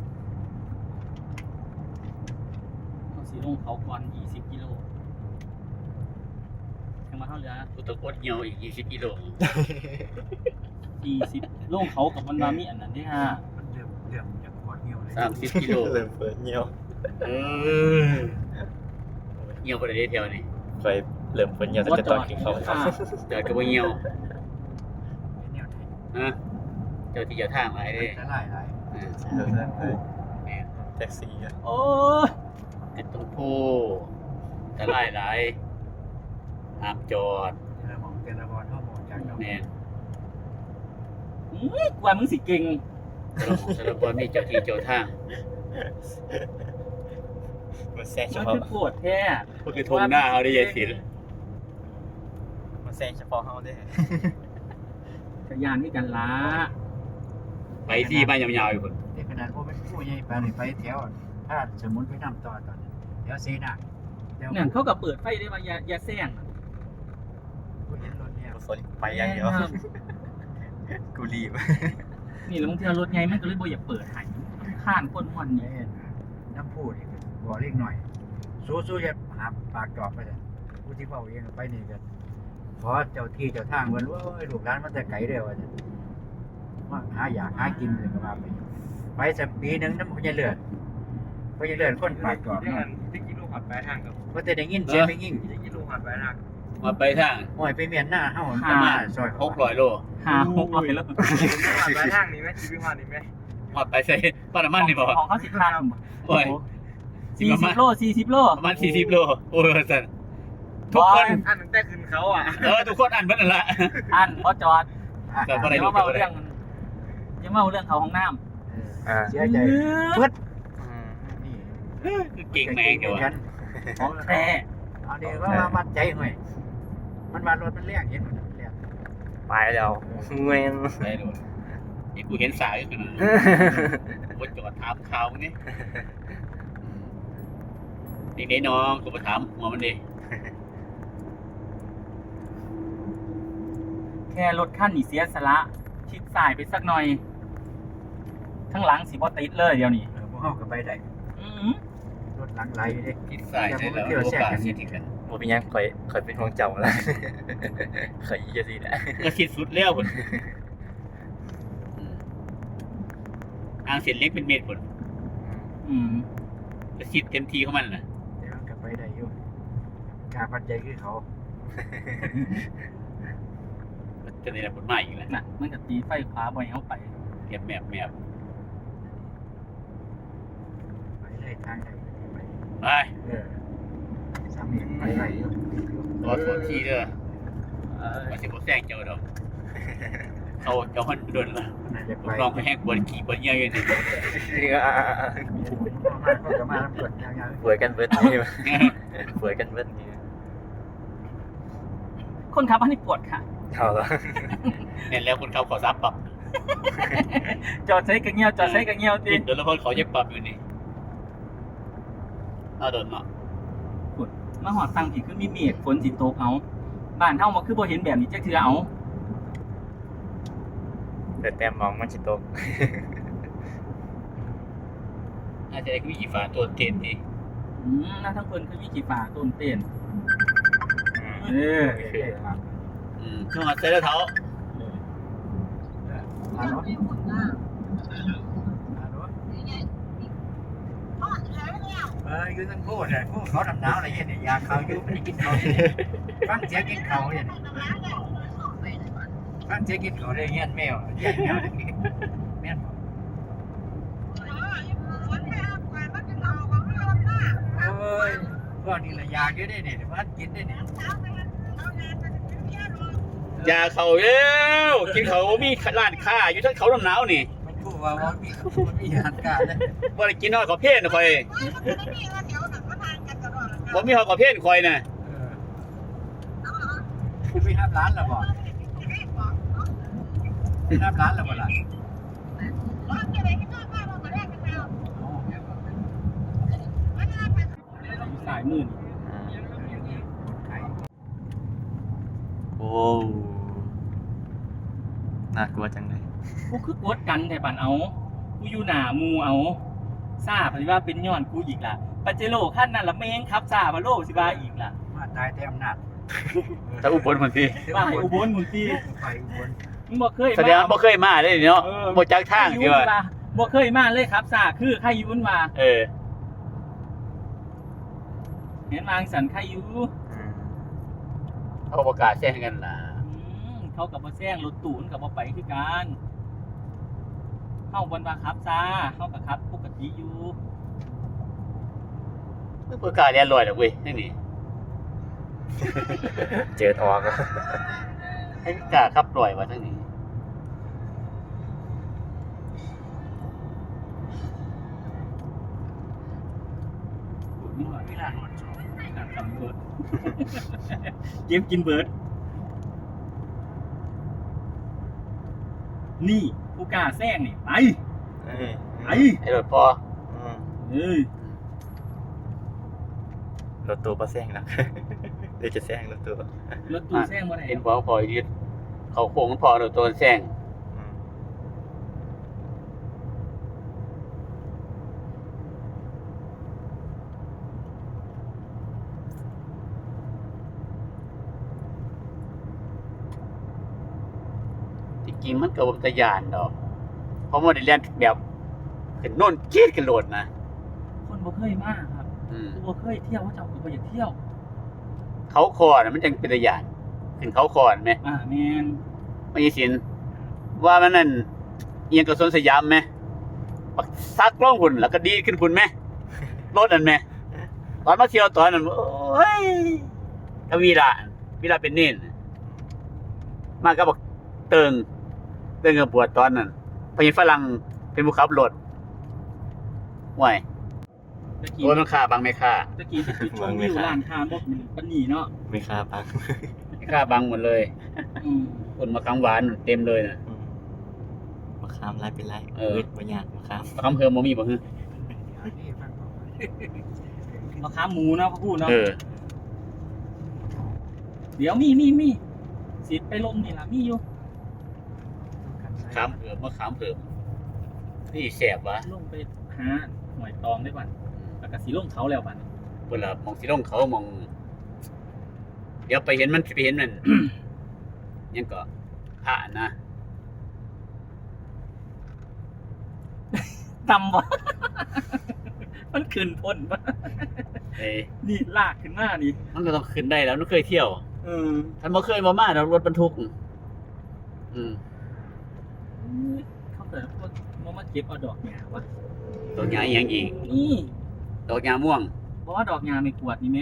S2: เขาสีลงเขาก่อน20 กิโลแค่มาเท่าเรือ
S1: กูตะโกนเหี่ยวอีก20 กิโล
S2: 40ลงเขากับมันมามีอันนั้นด้วยฮะ
S5: มันเริ่มจากปวดเหี่ยวเลย
S1: 30 กิโล
S3: เริ่มเปิดเงียว
S1: เออเหี่ยวบ่ได้เที่ยวนี่
S3: ไปเริ่มเปิดเงียวตั้งแต่ตอนกินข้าว
S2: ค่ะ
S1: เดินก็บ่เหี่ยว
S5: เป็นแนวไหน
S1: ฮะเจ้าที่เจ้าทางหลายเด้
S5: จะไล่
S1: เออ
S3: เริ่มแล้ว
S1: แม่น
S3: แท็กซี่อะ
S2: โอ้
S1: กระตุ้งผู้ตะไลหลายห้ามจอด
S5: เทเลมองเทเลบอลเข้าหมดจากดอก
S1: แม่น
S2: กว่ามึงสิเก่ง
S1: สารบอลมีเจ้าที่เจ้าทาง
S3: มาแซงเฉ
S2: มัน
S3: พาะ
S2: คือปวดแท้
S1: ก็คือทงหน้าเอาได้ยายศิลป์
S3: มาแซงเฉพาะเฮาได้
S2: กระยานนี่กันล้า
S1: ไปที่บ้านยาวๆอยู่คน
S5: ที่ขนาดพวกเป็นผู้ใหญ่ไปเลยไปแถวถ้าสมุนไปนำต่อตอนนี้แถวเซนาแถว
S2: เนี่ยเขากับเปิดไฟได้ว่าอย่าแซง
S5: ผู้เห็นรถเนี่ย
S3: กูสนไปอย่างเดียวกูรีบ
S2: นี่แล้วบางทีรถไงมันก็เลยบ่อยากเปิดให้ข้านคนมัน
S5: เนี่
S2: นี่
S5: ยน้ำพูดนี่บอกเล็กหน่อยสู้ๆจะหาปากจอบไปเลยผู้ที่เฝ้าเองไปนี่กันขอเจ้าที่เจ้าทางเพิ่นว่าลูกหลานมันแต่ไกลเด้อว่าจะมาหาอยากหากินเลยก็ว่าไปสักปีหนึงน้ำพญาเลือดคนปากจอบเนาะ
S4: ที่กิโลหัดปลายทางครับ
S5: ว่าแต่ได้ยินเสียงไม่ยิ่ง
S4: ที่กิโลหัดปลายทาง
S1: มาไปทาง
S5: โอ้ยไปเมียนหน้าเฮามันมาซอยเขา
S1: 600 โล
S2: 600แล้ว
S4: หัดปลายทางนี่ไหมชีวิตหัดนี่ไหม
S1: มาไปใส่ปานามันนี่บ่
S2: ของเขาสิคัน
S1: โอ้ย
S2: 40 โล 40 โล
S1: ประมาณ40 โลโอ้ยสั่นทุกคน
S4: อันตั้งแต่ขึ้นเขาอ่ะ
S1: ทุกคนอ่านเบิดนั่นละ
S2: อันพอจอด
S1: แต่บ่ได้
S2: เดี๋ยวมาเรื่องยังมาเรื่องเขาห้องน้ำ
S3: อ่า
S5: เสียใจเบิดนี่
S1: เก่งแมงเดี๋ยว
S5: กั
S1: อะ
S5: น
S2: ของแท้
S5: เอาเดี๋ยวว่ามัดใจหน่อยมันว่ารถมันแรงเห็นมันแรง
S3: ไปแล้วเงย
S1: ได้โดนนี่กูเห็นสายอยู่ขนาดบ่จอดถามข่าวมึงนี่นี่น้องกูมาถามหัวมันดิ
S2: แค่รถขั้นนี่เสียสละชิดสายไปสักหน่อย ข้างหลังสิบ่ติดเลยเดี๋ยวนี้
S5: พวกเฮาก็ไปได้
S2: อือ
S5: รถหลังไหลเด้
S1: คิดสายใช่แล้วโอกาสสิที่กัน
S3: บ่เป็นหยังข่อยเป็นของเจ้าแล้วข่อยอีจะสิแหละ
S1: ก็คิดสุดแล้วพุ่นอ่างเส้นเล็กเป็นเมตรพุ่น
S2: อืม
S1: ก็คิดเต็มที่ของมันน่ะ
S5: เดี๋ยวมันก็ไปได้อยู่กล้าปัดใจคือเขา
S1: จะได้รับผลมาอีกแล้ว
S2: น่ะมันก็ตีไฟฟ้าบ่ให้เฮาไป
S1: เก็บแมพ
S5: ไปเลยทางใดไป
S1: ไป
S5: สามเหลี่ยมไปได้อยู่
S1: ขอโทษทีเด้อว่าสิบ่แซงเจ้าดอกเขาเจ้าหันโดนละ
S5: น่าจะไป
S1: ลองไปแฮกบนขี่บนเหี่ยวอยู่นี่
S5: ก็จะมาเปิดยาว
S3: ป่วยกันเบิดนี่ป่วยกันเบิดนี่
S2: คนขับอันนี้ปวดค่ะ
S5: ๆ
S3: เอาละ
S1: เนี่ยแล้วคนเขาขอซับปรับ
S2: จอดใช้กระเงี้ยวจอดใช้กระเงี้ยวติ
S1: เดี๋ยวแล้วคนเขาเย็บปรับอยู่นี่เอาโดนเนาะ
S2: มาหอดฟังที่คือมีเมฆฝนสิตกเอาบ้านเฮามาคือบ่เห็นแบบนี้จักเทื่อเอา
S3: แต่แต้มมองมันสิตก
S1: อาจจะได้มีกี่ฝาตัวเต็มที
S2: น่าทั้งเพิ่นคือมีกี่ฝาต้นเต้น
S3: อื
S2: เอ
S3: ม
S2: อ
S1: ช่วงเซ็ตเท้า
S5: ฮัลโหลฮัลโหลอยู่ทั้งคู่เลยคู่เขาดำน้ำอะไรเนี่ยอยากเขาอยู่ไม่ได้กินเขาฟังเสียงกินเขาเนี่ยฟังเสียงกินเขาเลยเงี้ยแมวเงี้ยแมวแม่นโอ้ยก็นี่ละอยากอยู่ได้เนี่ยมันกินได้เนี่ย
S1: ยาเขาเย้วกินเขามีร้านค้าอยู่ทั้งเขาลำหนาวนี่
S5: มันคู่ว่ามันมีหันกาเลย
S1: บ่ได้กินน้อยกว่าเพศนะคอยบ่มีหอยกว่าเพศคอยน่ะ
S5: ไปนับร้านแล้วบ่ไปนับร้านแล้วบ่ล่ะ
S2: อยู่สายมือนี่
S3: โอ้น่ากลัวจังเลย
S2: กูคือกดกันแต่ปันเอากูอยู่หน้าหมู่เอาทราบสิว่าเป็นย้อนกูอีกล่ะปาเจโร่คันนั้นละแม่งครับทราบว่าโลสิว่าอีกล่ะ
S5: มาตายแต่อำนาจ
S1: ถ้าอุบลมันสิ
S2: ว่าให้อุบลมึงติ
S5: ไปอุบล
S2: มึงบ่เคย
S1: แสดงว่าบ่เคยมาเลยเนาะบ่จักทางที่ว่า
S2: บ่เคยมาเลยครับทราบคือใครอยู่มันว่า
S1: เออ
S2: เห็นวางสันใครอยู่
S1: เขาประกาศแจ้งกันล่ะ
S2: เขากับบ่แซงรถตู้มันกับบ่ไปคือกันเฮาบ่ว่าครับซ่าเฮาก็ครับปกติอยู่
S1: ประกาศเรียนรอยแล้วเว้ยนี่
S3: เจอทองอะ
S1: ให้กล้าขับปล่อยมาทั้งนี้
S2: มีหน่อยเวลาหอดการทำเบิร์ด เกมกินเบิร์ดนี่กูกล้าแซงนี่ไป
S3: เอ้ย
S2: ไป
S1: ไอ้รถพอ
S3: อืม
S2: เอ้ย
S3: รถตู้ปะแซงหรอก เดี๋ยวจะแซงรถตู้
S2: รถตู้แซงบ่ได้
S1: เห็นพอพอยืดเขาโค้งพอเราตัวแซง
S3: อืม
S1: จริงๆมันก็บ่ตะยานดอกเพราะว่าได้เรียนแบบขึ้นโน่นจี๊ดกันโหลดนะ
S2: คนบ่เคยมาครับกูบ่เคยเที่ยวว่าเจ้าก็บ่อยากเที่ยว
S1: เขาคอน่ะมันจังเป็นตะยานขึ้นเขาคอนไหม
S2: แม่น
S1: ไม่ใช่สินว่ามันนั่นเอียงกับสวนสยามไหมปักซักกล้องหุ่นแล้วก็ดีดขึ้นพุ่นไหมรถนั่นไหมตอนมาเที่ยวตอนนั้นโอ้ยก็วีระเป็นเน้นมาก็บอกเติงกับปวดตอนนั้นไปฝรั่งเป็นผู้ขับรถห่วย
S2: ตะกี้
S1: โอ้ยมันค่าบางไม่ค่า
S2: ตะกี้ที่จุดชมวิวร้านค้าบ่มีปานนี้เนาะ
S3: ไม่ค่าปัง
S1: ไม่ค่าบางหมดเลย
S2: อืม
S1: คนมะขามหวานเต็มเลยนะ
S3: อืมมะขามไรเป็นไร
S1: เออ
S3: บ่ยากมะขาม
S1: มะขามเพิ่มบ่มีบ่ฮึ
S5: นี่ฟังบอก
S2: ราคาหมูเนาะพ่อพูดเนาะ
S1: เออ
S2: เดี๋ยวมีสิไปลมนี่ล่ะมีอยู่
S1: ขามเพิ่มมะขามเพิ่มนี่แสบวะ
S2: ลงไปหาหน่วยตองได้บัดแล้วก็สิลงเขาแล้วบัด
S1: เวลามองสิลงเขามอง เดี๋ยวไปเห็นมันสิไปเห็นมัน ยังก็ผ่านนะ
S2: ต่ำบ่ มันขึ้นพ้นบ่
S1: เอ้ย
S2: นี่ลากขึ้นมานี่
S1: มันก็ต้องขึ้นได้แล้วมันเคยเที่ยว
S2: เออ
S1: ท่านบ่เคยมาแล้วรถบรรทุก อืม
S2: เขาเกิดว่ามาเก็บเอาดอกหญ้าวะ
S1: ดอกหญ้าอีหยังอีก
S2: นี่
S1: ดอกหญ้าม่วง
S2: บ่ว่าดอกหญ้าไม่กวดนี่แหม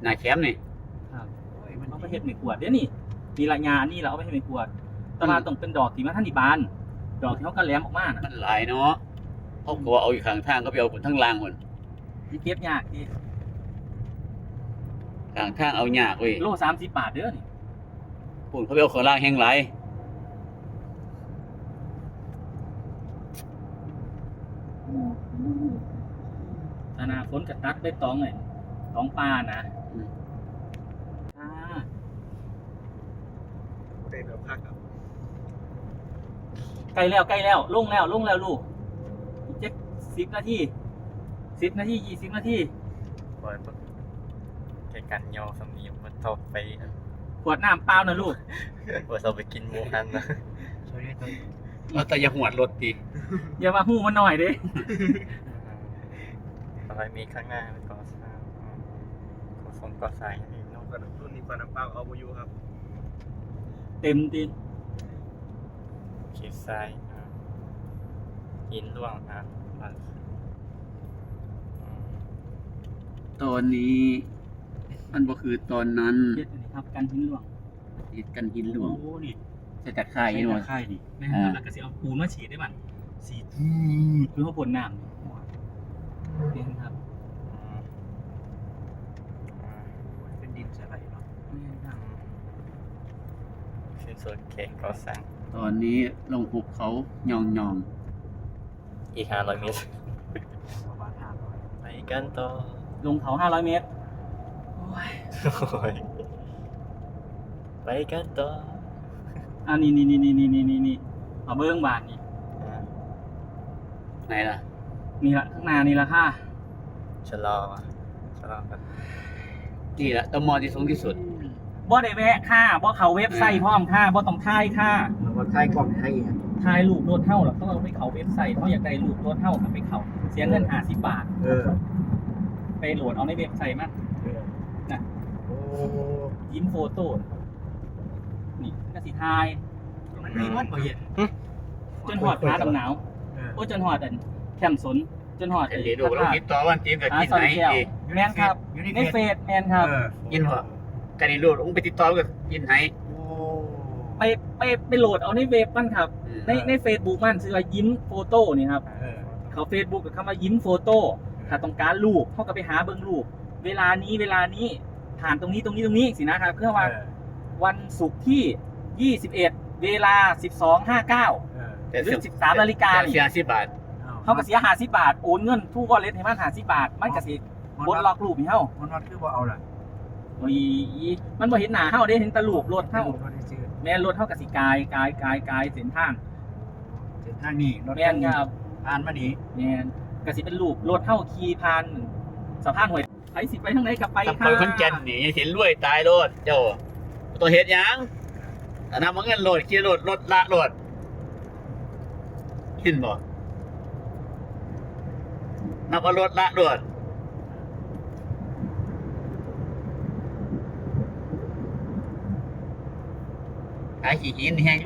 S1: หน้าแคมป์นี่
S2: ครับเอาไปเฮ็ดไม่กวดเด้นี่นี่ละหญ้านี่เราเอาไปเฮ็ดไม่กวดแต่ว่าต้องเป็นดอกที่มันทันได้บานดอกที่เขาก็แหลมออกมาน่ะ
S1: มันหลายเนาะเขาก็เอาอยู่ข้างทางก็ไปเอาบนทั้งล่างคน
S2: สิเก็บยากดิ
S1: กลางทางเอายากเว้ย
S2: โล30 บาทเด้อนี่
S1: ปุ่นเขาไปเอาของล่างแห้งไหลาย
S2: อนาคตก็ตัดได้ตองไงตองปลานะ
S1: อืม
S2: อ่า
S4: เต้นแบบคักครับ
S2: ใกล้แล้วลงแล้วลูกอีกเจ็ด10 นาที10 นาที20 นาที
S3: ปล่อยปุ๊บแกกันยอสำนีมันทบไป
S2: ขวดน้ำเปล่านะลูก
S3: ว่าเราไปกินหมูฮันนะ
S5: ช่วยได้ตัว
S1: เอาแต่อย่าหวดรถดิ
S2: อย่ามาหู้มันหน่อยเด้
S3: อะไรมีข้างหน้าเป็นก่อสร้างก่อสมก่อสร้างนี่เนาะ
S4: รุ่นนี้ฟันน้ำเปล่าเอาไปอยู่ครับ
S2: เต็มตี
S3: เขตทรายหินร่วงมัน
S1: ตอนนี้มันบ่คือตอนนั้น
S2: เฮ็ดอันนี้ครับกันหินหลวง
S1: ติดกันหินหลวง
S2: โอ้นี่
S1: จะจัดค่ายอยู่ว่า
S2: ค่ายดิแม่นแล้วก็สิเอาปูนมาฉีดได้บัดฉีดคือเขาพ่นน้ำนี่แม่นครับ
S5: เป็นดินสไลด์เนาะ
S2: แม่นครับ
S3: ชิ้นส่วนเขตก่อสร้าง
S1: ตอนนี้ลงหุบเขายอง
S3: อีก500 เมตร
S5: ประมาณ500
S3: ไปกันต่อ
S2: ลงเขา500 เมตรโอ้ย
S3: โอ้ยไปกันต่อ
S2: อันนี้เอาเบิ้งบาทนี่
S1: ๆไหนล่ะ
S2: นี่ละข้างหน้านี่ละค่ะ
S3: ชะลอกัน
S1: นี่ละตมอที่สูงที่สุด
S2: บ่ได้แวะค่ะบ่เข้าเว็บไซต์พร้อมค่ะบ่ต้องถ่ายค่ะ
S5: แล้วก็ท้ายกล้องท้ายอีก
S2: ถ่ายรูปรถเฮาแล้วต้องเอาไปเข้าเว็บไซต์เขาอยากได้รูปรถเฮาก็ไปเข้าเสียเงิน50 บาท ไปโหลดเอาในเว็บไซต์มา น่ะ
S5: โอ้
S2: ยิ้มโฟโต้นี่ก็สิถ่ายมันมีวัดบ่เห็นจนหอดพาดำหนาวโอ้จนหอดอันแคมป์สนจนหอด
S1: เดี๋ยวดูเราคิดต่อวันจีนกับ
S2: หา
S1: กิน
S2: ซอ
S1: ไหน
S2: ยแก้ว
S1: อีก
S2: แม่นครับในเฟซแม่นครับ
S1: กินเหรอกันนี่รูดลงไปติดต่อกับกินไหน
S2: ไปโหลดเอาในเว็บมันครับ ในเฟซบุ๊กมันชื่อว่ายิ้มโฟโต้นี่ครับ เขาเฟซบุ๊กกับคำว่ายิ้มโฟโต้ถ้าต้องการรูปเขาก็ไปหาเบิ่งรูปเวลานี้ผ่านตรงนี้สินะครับเพื่อว่าวันศุกร์ที่ 21 เวลา 12:59 หรือ 13 นาฬิกา
S1: เสีย10 บาท
S2: เขาก็เสีย50 บาท โอนเงินทุกวอลเล็ตให้มัน50 บาท มันก็สิบดล็อกรูปให้เฮา
S5: มันวัดคือว่าเอาล่ะ
S2: มันบ่เห็นหน้าเฮาได้เห็นแตะรูปรถเฮา
S5: รถได้ซื้อ
S2: แม่นรถเฮาก็สิกายเส้นทาง
S5: เส้นทางนี้รถ
S2: แม่นครับ
S5: ผ่านมานี่
S2: แม่นก็สิเป็นรูปรถเฮาขี่ผ่านสะพานห้วยไปสิไปทางไหนก็ไป
S1: ถ้า
S2: ค่ะ
S1: ไปคนแก่นนี่เห็นรวยตายโลดเจ้าตัวเฮ็ดหยังอันนั้นมันเงินโลดขี่รถละโลดเห็นบ่นับเอารถละโลดหาขี้หินแห้ง